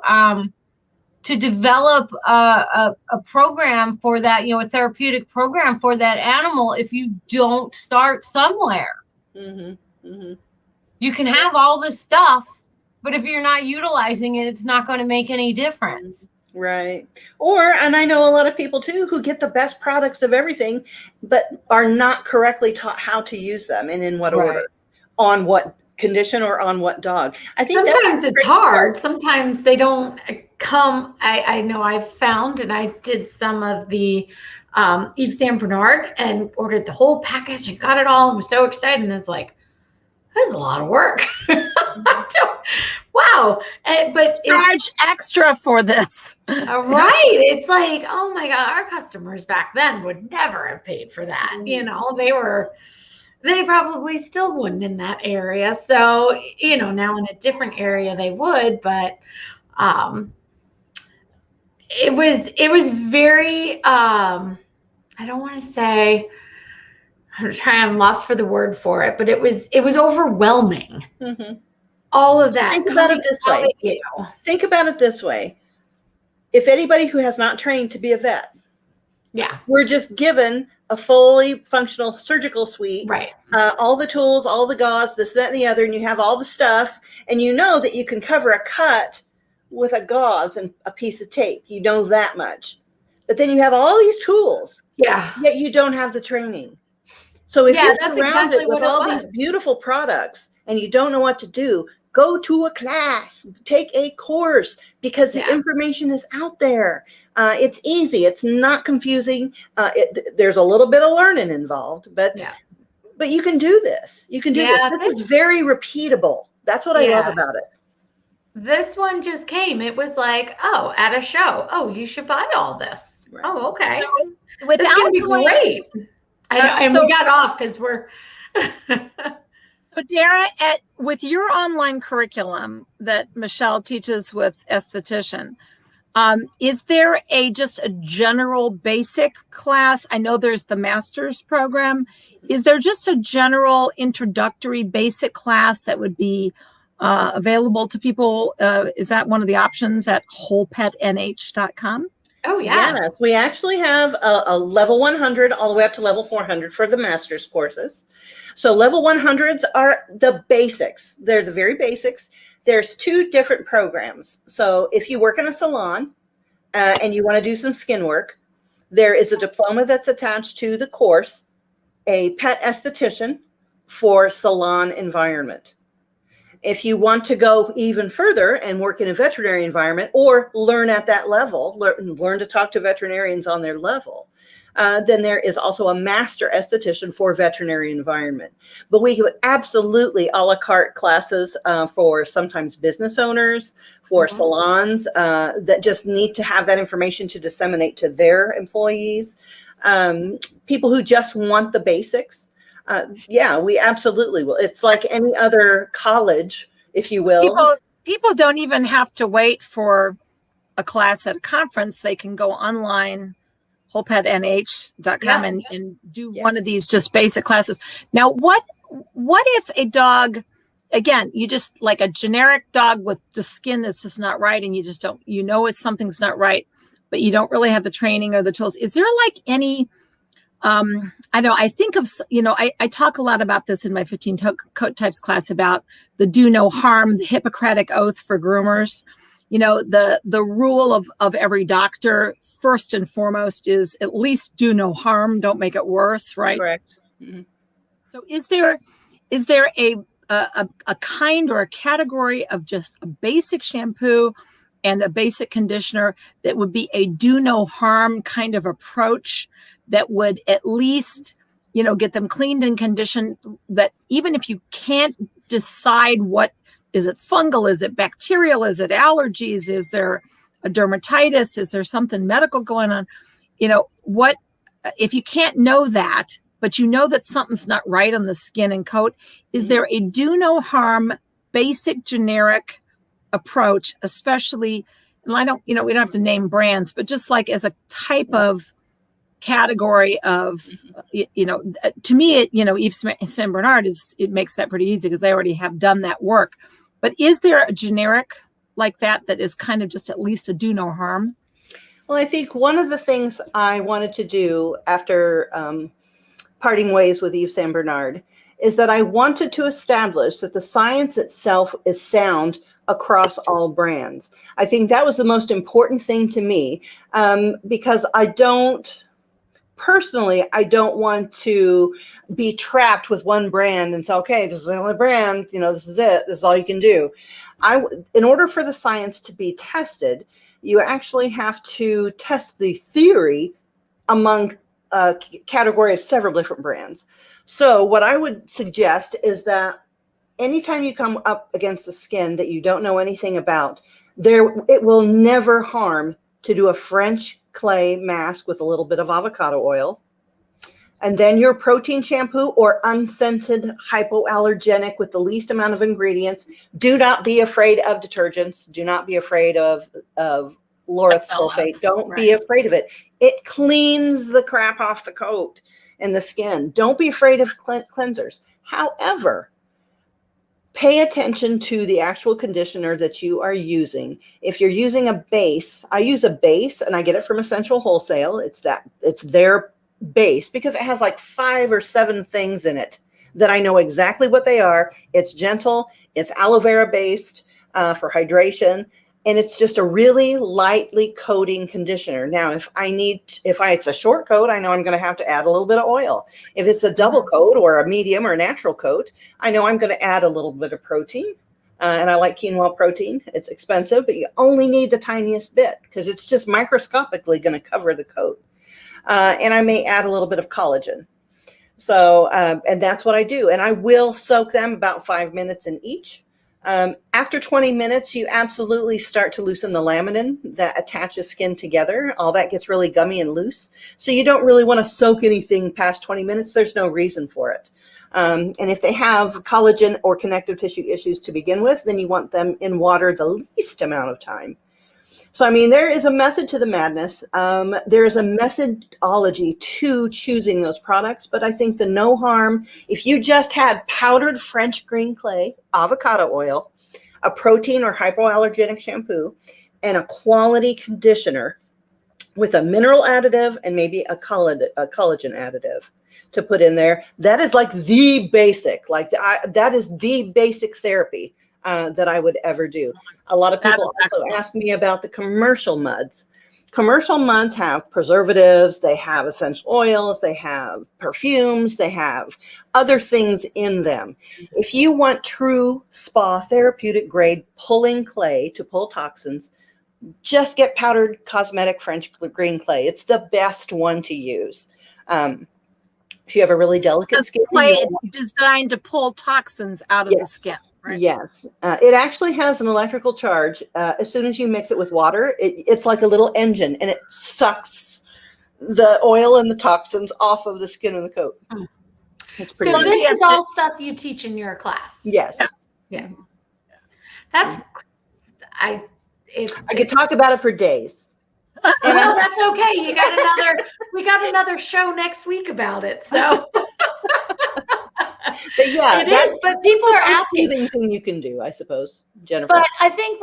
develop a program for that, a therapeutic program for that animal if you don't start somewhere. You can have all this stuff, but if you're not utilizing it, it's not going to make any difference. Right. And I know a lot of people too who get the best products of everything, but are not correctly taught how to use them and in what order, on what condition or on what dog. I think sometimes it's hard. Sometimes they don't come. I know I've found, and I did some of the Yves Saint Bernard and ordered the whole package and got it all and was so excited. And it's like, that's a lot of work. Wow. But charge extra for this. Right. It's like, oh my God, our customers back then would never have paid for that. They probably still wouldn't in that area. So, now in a different area they would, but it was very, I don't want to say, I'm lost for the word for it, but it was overwhelming. All of that. Think about it this way. Think about it this way. If anybody who has not trained to be a vet, we're just given a fully functional surgical suite, right? All the tools, all the gauze, this, that, and the other, and you have all the stuff, and you know that you can cover a cut with a gauze and a piece of tape. You know that much. But then you have all these tools, yet you don't have the training. So if you're surrounded with all these beautiful products and you don't know what to do, go to a class, take a course, because the information is out there. It's easy. It's not confusing. There's a little bit of learning involved, but you can do this. You can do this. This is very repeatable. That's what I love about it. This one just came. It was like, oh, at a show. Oh, you should buy all this. Right. Oh, okay. So, this is gonna be great. I know, and we got off because we're. So Dara, with your online curriculum that Michelle teaches with esthetician, is there just a general basic class? I know there's the master's program. Is there just a general introductory basic class that would be available to people? Is that one of the options at wholepetnh.com? Oh, yeah. Yes, we actually have a level 100 all the way up to level 400 for the master's courses. So level 100s are the basics. They're the very basics. There's 2 different programs. So if you work in a salon and you want to do some skin work, there is a diploma that's attached to the course, a pet esthetician for salon environment. If you want to go even further and work in a veterinary environment or learn at that level, learn to talk to veterinarians on their level, then there is also a master esthetician for veterinary environment. But we have absolutely a la carte classes for sometimes business owners, for salons that just need to have that information to disseminate to their employees, people who just want the basics. We absolutely will. It's like any other college, if you will. People don't even have to wait for a class at a conference. They can go online, wholepetnh.com, and do one of these just basic classes. Now, what if a dog, again, you just like a generic dog with the skin that's just not right, and you just don't, something's not right, but you don't really have the training or the tools. Is there like any I think of, I talk a lot about this in my 15 coat types class about the do no harm, the Hippocratic oath for groomers. The rule of every doctor, first and foremost, is at least do no harm, don't make it worse, right? Correct. Mm-hmm. So is there a kind or a category of just a basic shampoo and a basic conditioner that would be a do no harm kind of approach that would at least, get them cleaned and conditioned, that even if you can't decide what, is it fungal, is it bacterial, is it allergies, is there a dermatitis, is there something medical going on, what, if you can't know that, but you know that something's not right on the skin and coat, is there a do no harm basic generic approach, especially, and I don't, we don't have to name brands, but just like as a type of category of, to me, Yves Saint Bernard it makes that pretty easy because they already have done that work. But is there a generic like that is kind of just at least a do no harm? Well, I think one of the things I wanted to do after parting ways with Yves Saint Bernard is that I wanted to establish that the science itself is sound across all brands. I think that was the most important thing to me, because I don't want to be trapped with one brand and say, okay, this is the only brand, this is it, this is all you can do. In order for the science to be tested, you actually have to test the theory among a category of several different brands. So what I would suggest is that anytime you come up against a skin that you don't know anything about, it will never harm to do a French clay mask with a little bit of avocado oil, and then your protein shampoo or unscented hypoallergenic with the least amount of ingredients. Do not be afraid of detergents. Do not be afraid of laureth sulfate. Don't be afraid of it. It cleans the crap off the coat and the skin. Don't be afraid of cleansers. However, pay attention to the actual conditioner that you are using. If you're using a base, I use a base and I get it from Essential Wholesale. It's their base because it has like 5 or 7 things in it that I know exactly what they are. It's gentle. It's aloe vera based for hydration. And it's just a really lightly coating conditioner. Now, if it's a short coat, I know I'm going to have to add a little bit of oil. If it's a double coat or a medium or a natural coat, I know I'm going to add a little bit of protein. And I like quinoa protein. It's expensive, but you only need the tiniest bit because it's just microscopically going to cover the coat. And I may add a little bit of collagen. So, and that's what I do. And I will soak them about 5 minutes in each. After 20 minutes, you absolutely start to loosen the laminin that attaches skin together. All that gets really gummy and loose. So you don't really want to soak anything past 20 minutes. There's no reason for it. And if they have collagen or connective tissue issues to begin with, then you want them in water the least amount of time. So, I mean, there is a method to the madness. There is a methodology to choosing those products, but I think the no harm, if you just had powdered French green clay, avocado oil, a protein or hypoallergenic shampoo, and a quality conditioner with a mineral additive and maybe a collagen additive to put in there, that is like the basic, that is the basic therapy that I would ever do. A lot of people also ask me about the commercial muds. Commercial muds have preservatives, they have essential oils, they have perfumes, they have other things in them. If you want true spa therapeutic grade pulling clay to pull toxins, just get powdered cosmetic French green clay. It's the best one to use. If you have a really delicate skin. Clay is designed to pull toxins out of the skin, right? Yes. It actually has an electrical charge. As soon as you mix it with water, it's like a little engine, and it sucks the oil and the toxins off of the skin and the coat. It's pretty So neat. this is all stuff you teach in your class? Yes. Yeah. That's, I could talk about it for days. Well, that's okay. We got another show next week about it. So but yeah, it is, but people are asking. Thing you can do, I suppose, Jennifer. But I think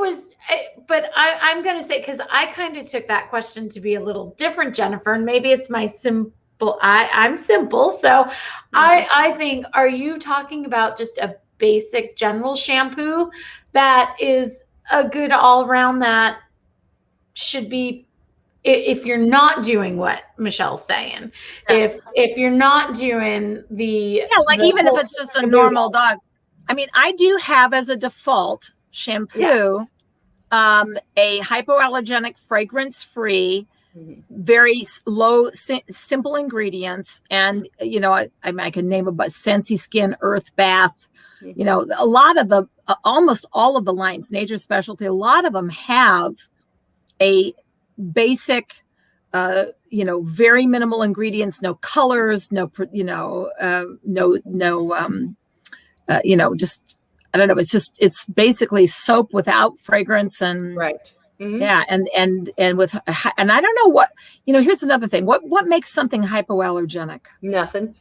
I'm going to say, because I kind of took that question to be a little different, Jennifer, and maybe it's my simple, I'm simple. So I think, are you talking about just a basic general shampoo that is a good all around that should be, if you're not doing what Michelle's saying, if you're not doing even if it's just a normal dog. I mean, I do have as a default shampoo, a hypoallergenic, fragrance-free, very low, simple ingredients. And, you know, I can name about Sensi Skin, Earth Bath, you know, a lot of the, almost all of the lines, Nature Specialty, a lot of them have a basic, you know, very minimal ingredients, no colors, no, you know, you know, just, I don't know. It's basically soap without fragrance and Right. Mm-hmm. yeah. And with, and I don't know what, you know, here's another thing. What makes something hypoallergenic? Nothing.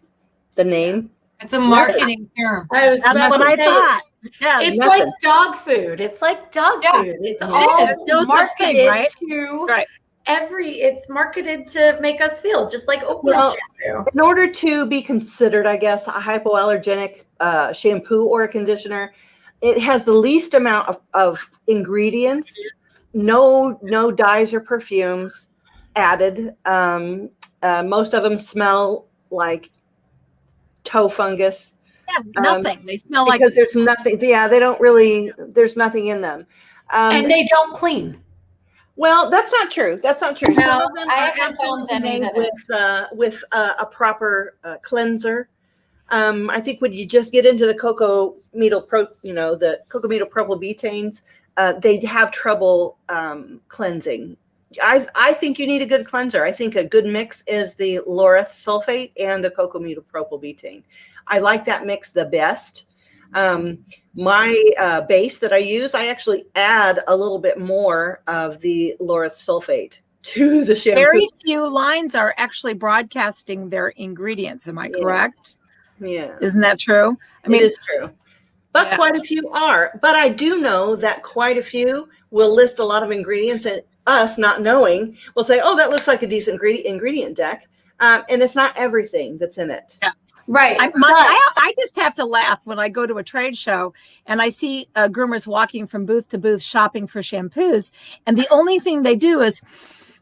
The name. It's a marketing term. That's what I thought. Yeah, it's nothing. like dog food. It's like dog food. It's It all is. No such marketed thing, right? to Right. it's marketed to make us feel just like oatmeal shampoo. In order to be considered, I guess, a hypoallergenic shampoo or a conditioner, it has the least amount of ingredients, no dyes or perfumes added. Most of them smell like toe fungus. Yeah, nothing. They smell like, because there's nothing. Yeah, they don't really. There's nothing in them, And they don't clean. well, that's not true. That's not true. No, Some of them I are haven't found absolutely any made that with a proper cleanser. I think when you just get into the the cocometyl propylbetanes, they have trouble cleansing. I think you need a good cleanser. I think a good mix is the laureth sulfate and the cocometyl propylbetane. I like that mix the best. My base that I use, I actually add a little bit more of the laureth sulfate to the shampoo. very few lines are actually broadcasting their ingredients. Am I correct? Yeah. Isn't that true? I mean, it is true. But quite a few are. But I do know that quite a few will list a lot of ingredients, and us not knowing will say, oh, that looks like a decent ingredient deck. And it's not everything that's in it. yes. Right. I just have to laugh when I go to a trade show and I see groomers walking from booth to booth shopping for shampoos. And the only thing they do is,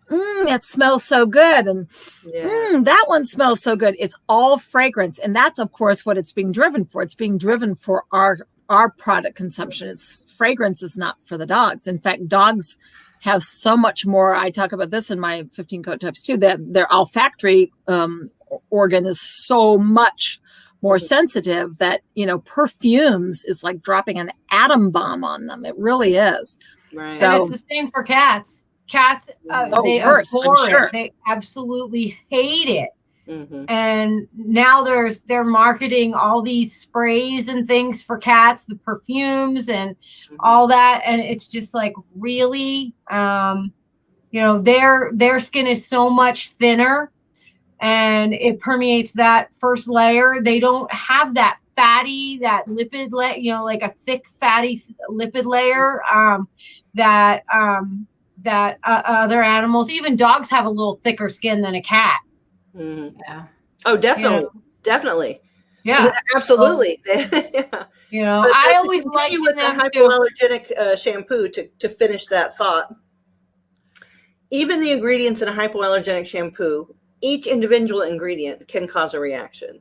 it smells so good. And that one smells so good. It's all fragrance. And that's, of course, what it's being driven for. It's being driven for our product consumption. It's fragrance is not for the dogs. In fact, dogs have so much more. I talk about this in my 15 coat types too, that their olfactory organ is so much more sensitive that, you know, perfumes is like dropping an atom bomb on them. It really is. Right. So And it's the same for cats. Cats, they worse, I'm abhor sure. it. They absolutely hate it. Mm-hmm. And now they're marketing all these sprays and things for cats, the perfumes and all that. And it's just like, really, you know, their skin is so much thinner and it permeates that first layer. They don't have that lipid layer, you know, like a thick fatty lipid layer that other animals, even dogs, have a little thicker skin than a cat. Mm-hmm. Yeah. Oh, definitely. You know? Definitely. Yeah. Absolutely. Yeah. You know, But I to always like continue with the them to, hypoallergenic shampoo to finish that thought. Even the ingredients in a hypoallergenic shampoo, each individual ingredient can cause a reaction.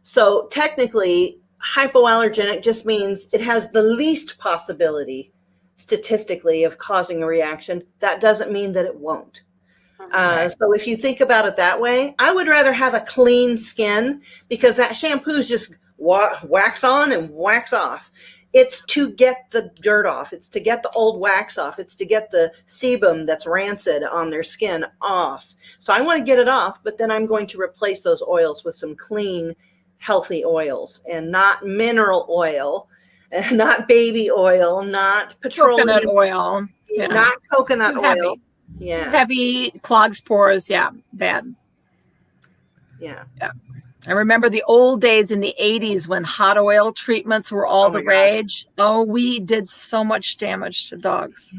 So technically, hypoallergenic just means it has the least possibility statistically of causing a reaction. That doesn't mean that it won't. So if you think about it that way, I would rather have a clean skin, because that shampoo's just wax on and wax off. It's to get the dirt off. It's to get the old wax off. It's to get the sebum that's rancid on their skin off. So I want to get it off, but then I'm going to replace those oils with some clean, healthy oils, and not mineral oil, and not baby oil, not petroleum coconut oil, not coconut Too oil. heavy. Yeah. Too heavy, clogs pores. Yeah, bad. Yeah. I remember the old days in the 80s when hot oil treatments were all the rage. Oh, we did so much damage to dogs.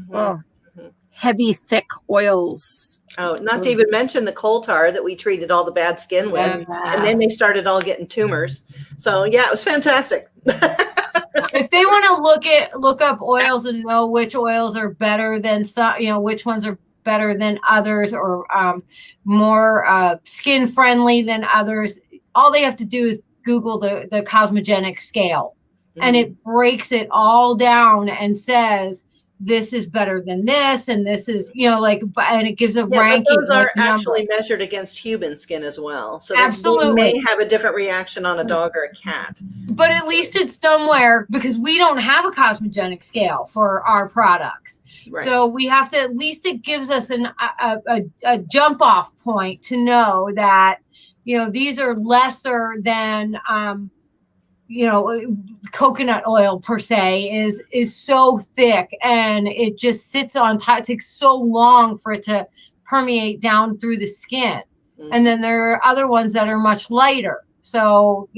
Heavy, thick oils. Oh, not to even mention the coal tar that we treated all the bad skin with. And then they started all getting tumors. So yeah, it was fantastic. if they want to look up oils and know which oils are better than some, you know, which ones are better than others, or more skin friendly than others, all they have to do is Google the cosmogenic scale, and it breaks it all down and says this is better than this, and this is, like, and it gives a ranking. But those are number. actually measured against human skin as well. So absolutely, they may have a different reaction on a dog or a cat. But at least it's somewhere, because we don't have a cosmogenic scale for our products. Right. So we have to, at least it gives us a jump off point to know that, these are lesser than, coconut oil per se is so thick, and it just sits on top. It takes so long for it to permeate down through the skin. Mm-hmm. And then there are other ones that are much lighter. So,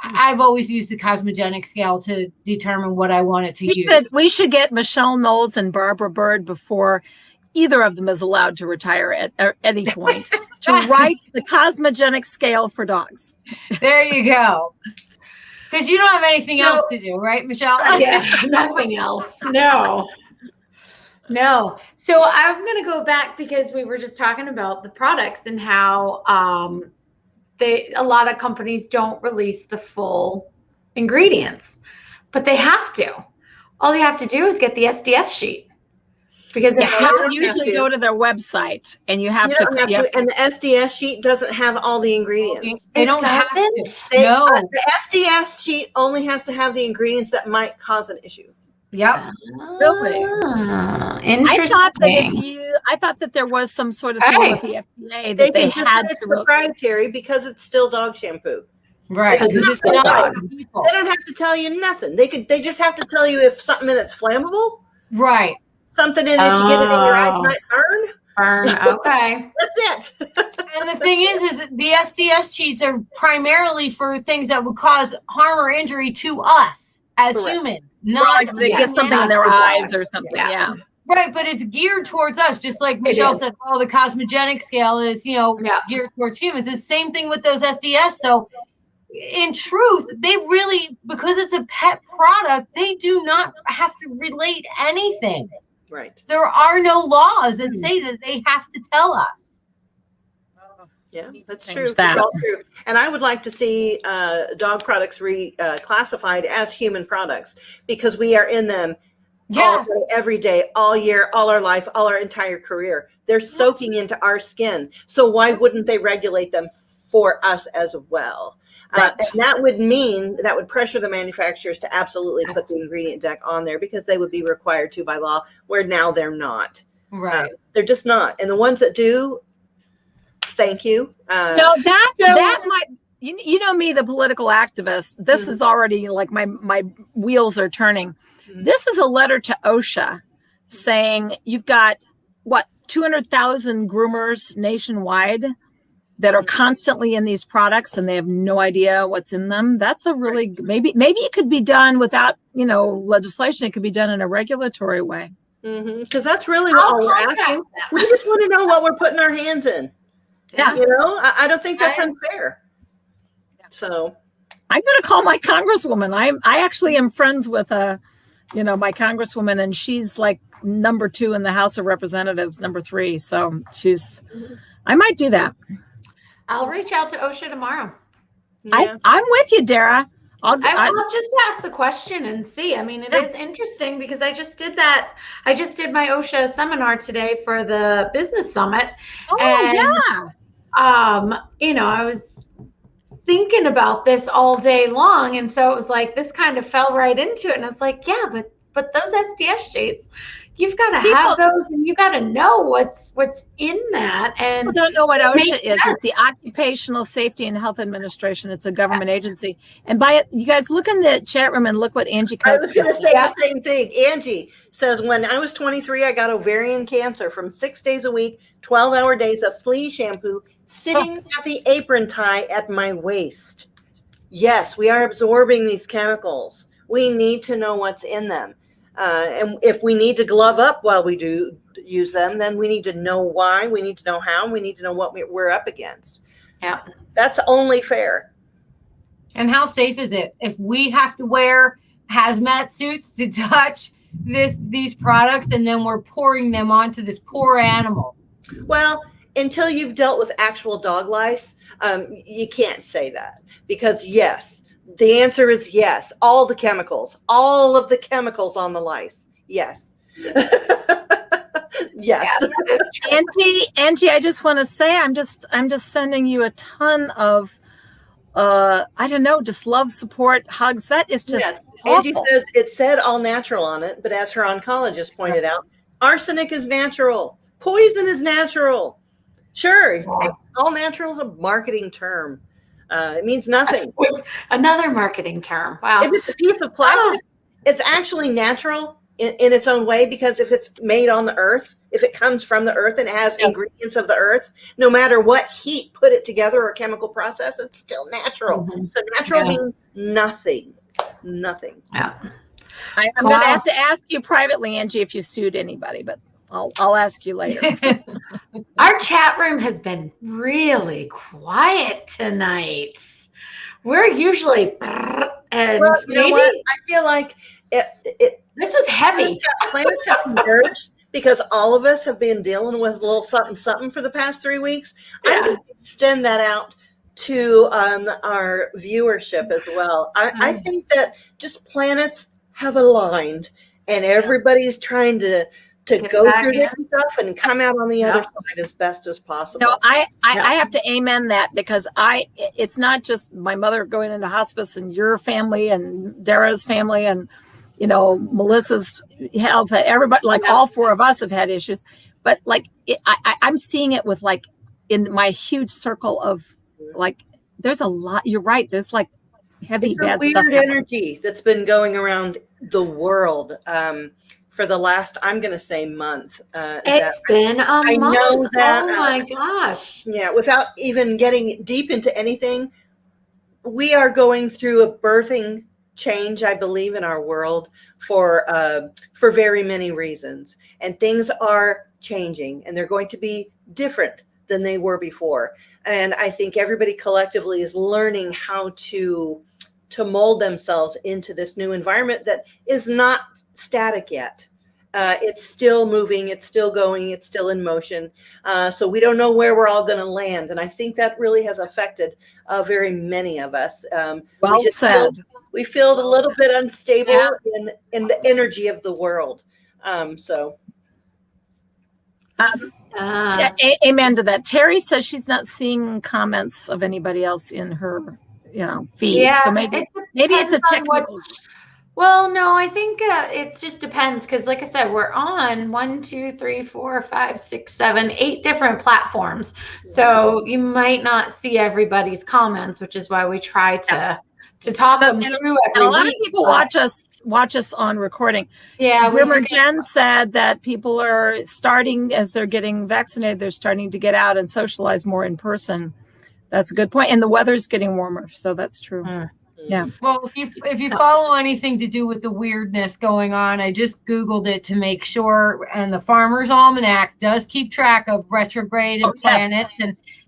I've always used the cosmogenic scale to determine what I wanted to use. We should get Michelle Knowles and Barbara Bird before either of them is allowed to retire at any point to write the cosmogenic scale for dogs. There you go. Because you don't have anything else to do, right, Michelle? Yeah, nothing else. No. So I'm going to go back, because we were just talking about the products and how a lot of companies don't release the full ingredients, but they have to. All they have to do is get the SDS sheet. Because you usually go to their website and you have to. And the SDS sheet doesn't have all the ingredients. They don't have to. No. The SDS sheet only has to have the ingredients that might cause an issue. Yep. Really? Interesting. I thought that there was some sort of thing with the FDA that they had to proprietary, because it's still dog shampoo. Right. It's not they don't have to tell you nothing. They just have to tell you if something in it's flammable. Right. Something in, if you get it in your eyes, might burn. Okay. That's it. And the thing is the SDS sheets are primarily for things that would cause harm or injury to us as humans. Not like they get something in their eyes or something. Yeah. Right, but it's geared towards us, just like Michelle said. Oh, the cosmogenic scale is, geared towards humans. It's the same thing with those SDS. So, in truth, they really, because it's a pet product, they do not have to relate anything. Right. There are no laws that say that they have to tell us. Yeah, that's true. That's all true. And I would like to see dog products classified as human products, because we are in them all day, every day, all year, all our life, all our entire career. They're soaking into our skin. So why wouldn't they regulate them for us as well? Right. And that would pressure the manufacturers to absolutely put the ingredient deck on there, because they would be required to by law, where now they're not. Right. They're just not. And the ones that do, thank you. That might, you know me, the political activist. This is already like my wheels are turning. Mm-hmm. This is a letter to OSHA saying you've got 200,000 groomers nationwide that are constantly in these products and they have no idea what's in them. That's a really, maybe it could be done without, legislation. It could be done in a regulatory way. Because that's really what we're asking. We just want to know what we're putting our hands in. Yeah. I don't think that's unfair. So I'm going to call my congresswoman. I actually am friends with my congresswoman, and she's like number 2 in the House of Representatives, number 3. So I might do that. I'll reach out to OSHA tomorrow. Yeah. I'm with you, Dara. I'll just ask the question and see. I mean, it is interesting, because I just did that. I just did my OSHA seminar today for the business summit. Oh, and, I was thinking about this all day long. And so it was like, this kind of fell right into it. And I was like, yeah, but those SDS sheets, you've got to have those, and you got to know what's in that. And people don't know what OSHA is. It's the Occupational Safety and Health Administration. It's a government agency. And you guys look in the chat room and look what Angie Coates just said. I was going to say the same thing. Angie says, when I was 23, I got ovarian cancer from 6 days a week, 12-hour days of flea shampoo sitting at the apron tie at my waist. Yes, we are absorbing these chemicals. We need to know what's in them. And if we need to glove up while we do use them, then we need to know why, we need to know how, and we need to know what we're up against. Yeah. That's only fair. And how safe is it if we have to wear hazmat suits to touch these products, and then we're pouring them onto this poor animal? Well, until you've dealt with actual dog lice, you can't say that, because yes, the answer is yes. All of the chemicals on the lice. Yes. Yes. Angie, I just want to say I'm just sending you a ton of I don't know, just love, support, hugs. That is just Yes. Angie awful. says it said all natural on it, but as her oncologist pointed out, arsenic is natural. Poison is natural. Sure, all natural is a marketing term. It means nothing. Another marketing term. Wow. If it's a piece of plastic, it's actually natural in its own way, because if it's made on the earth, if it comes from the earth and it has ingredients of the earth, no matter what heat put it together or chemical process, it's still natural. So natural means nothing. Nothing. Yeah. I'm going to have to ask you privately, Angie, if you sued anybody, but I'll ask you later. Our chat room has been really quiet tonight. We're usually and Well, you know maybe what? I feel like this was heavy. Planets have converged because all of us have been dealing with a little something for the past 3 weeks. I'm going to extend that out to our viewership as well. I think that just planets have aligned, and everybody's trying to go through this stuff and come out on the other side as best as possible. No, I have to amen that, because it's not just my mother going into hospice and your family and Dara's family and, you know, Melissa's health. Everybody, like all four of us have had issues, but like I'm seeing it with, like, in my huge circle of, like, there's a lot. You're right. There's like heavy bad stuff. Weird energy that's been going around the world for the last, I'm going to say, month. It's been a month. I know that. Oh my gosh. Yeah, without even getting deep into anything, we are going through a birthing change, I believe, in our world for very many reasons. And things are changing, and they're going to be different than they were before. And I think everybody collectively is learning how to mold themselves into this new environment that is not static yet. It's still moving, it's still going, it's still in motion. So we don't know where we're all going to land. And I think that really has affected very many of us. Well said. We feel a little bit unstable in the energy of the world. Amen to that. Terry says she's not seeing comments of anybody else in her, feed. Yeah, so maybe it's a technical. Well, no, I think it just depends, because, like I said, we're on 1, 2, 3, 4, 5, 6, 7, 8 different platforms. So you might not see everybody's comments, which is why we try to talk them through every week. A lot of people watch us on recording. Yeah, Grimmer Jen said that people are starting, as they're getting vaccinated, they're starting to get out and socialize more in person. That's a good point. And the weather's getting warmer, so that's true. Yeah. Well, if you follow anything to do with the weirdness going on, I just Googled it to make sure, and the Farmer's Almanac does keep track of retrograde and planets.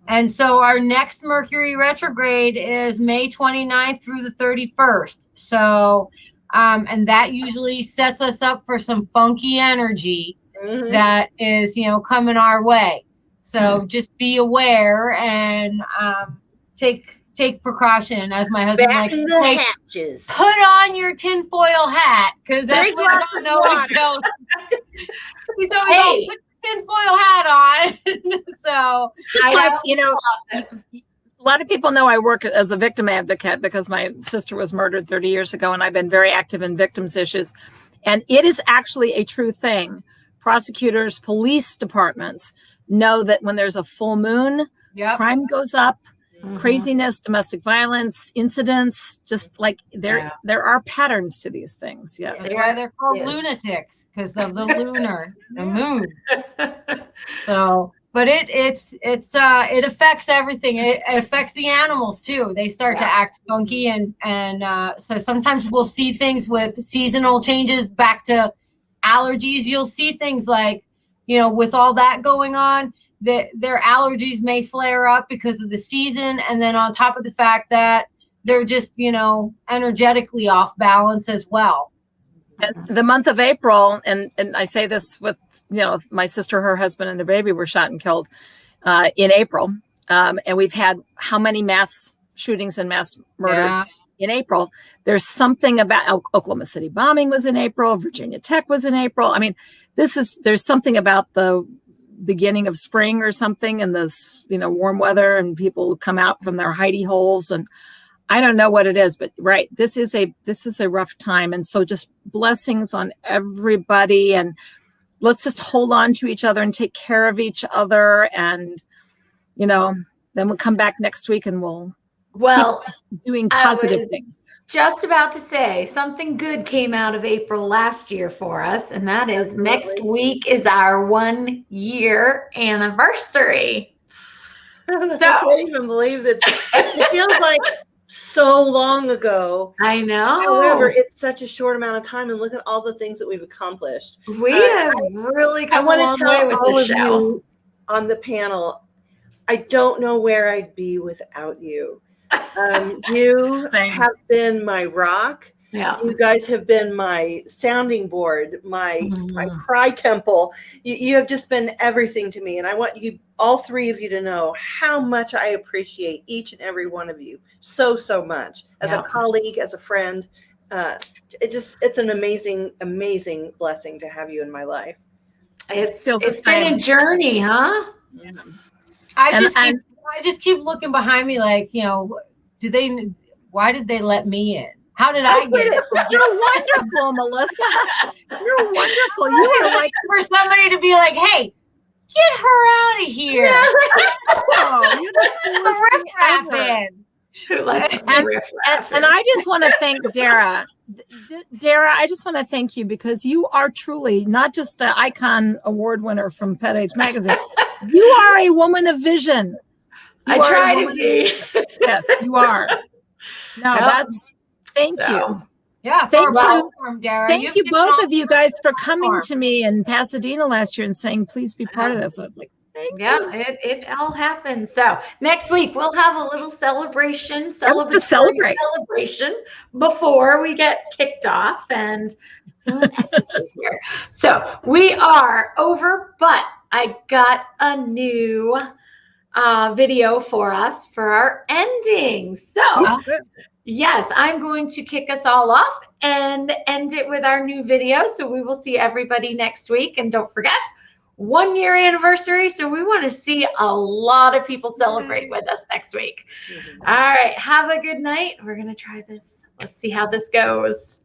And so our next Mercury retrograde is May 29th through the 31st. So, and that usually sets us up for some funky energy that is, coming our way. So just be aware and take precaution, as my husband likes to say. Hatches. Put on your tinfoil hat, because that's what Don always tells. He's always put your tinfoil hat on. So a lot of people know I work as a victim advocate because my sister was murdered 30 years ago, and I've been very active in victims issues. And it is actually a true thing. Prosecutors, police departments know that when there's a full moon, crime goes up. Craziness, domestic violence, incidents, just like there are patterns to these things. Yes. That's why they're called lunatics, because of the lunar, the moon. So, but it affects everything. It affects the animals too. They start to act funky, and so sometimes we'll see things with seasonal changes back to allergies. You'll see things like, with all that going on, their allergies may flare up because of the season, and then on top of the fact that they're just energetically off balance as well. And the month of April, and I say this with my sister, her husband, and their baby were shot and killed in April, and we've had how many mass shootings and mass murders in April. There's something about Oklahoma City bombing was in April. Virginia Tech was in April. I mean, there's something about the beginning of spring or something, and this, warm weather, and people come out from their hidey holes, and I don't know what it is, but right, this is a rough time. And so just blessings on everybody, and let's just hold on to each other and take care of each other. And, then we'll come back next week and we'll keep doing positive things. Just about to say something good came out of April last year for us, and that is next week is our 1-year anniversary. I can't even believe that. It feels like so long ago. I know. However, it's such a short amount of time, and look at all the things that we've accomplished. We have really come a long way with this show. On the panel, I don't know where I'd be without you. You have been my rock. Yeah. You guys have been my sounding board, my cry temple. You have just been everything to me. And I want you, all three of you, to know how much I appreciate each and every one of you so, so much. As a colleague, as a friend, it's an amazing, amazing blessing to have you in my life. It's been a journey, huh? Yeah. I just keep looking behind me like, why did they let me in? How did I get it? You're wonderful, Melissa. You're wonderful. You are like for somebody to be like, hey, get her out of here. Oh, you're the riffraff in. And I just want to thank Dara. Dara, I just want to thank you because you are truly not just the icon award winner from Pet Age Magazine. You are a woman of vision. I try to be. Yes, you are. No, thank you. Yeah, thank you. Dara. Thank you both of you guys for coming to me in Pasadena last year and saying, please be part of this. I was like, thank you. It all happened. So next week we'll have a little celebration before we get kicked off. And so we are over, but I got a new video for us for our ending. So yes, I'm going to kick us all off and end it with our new video. So we will see everybody next week. And don't forget, 1-year anniversary. So we want to see a lot of people celebrate with us next week. All right. Have a good night. We're going to try this. Let's see how this goes.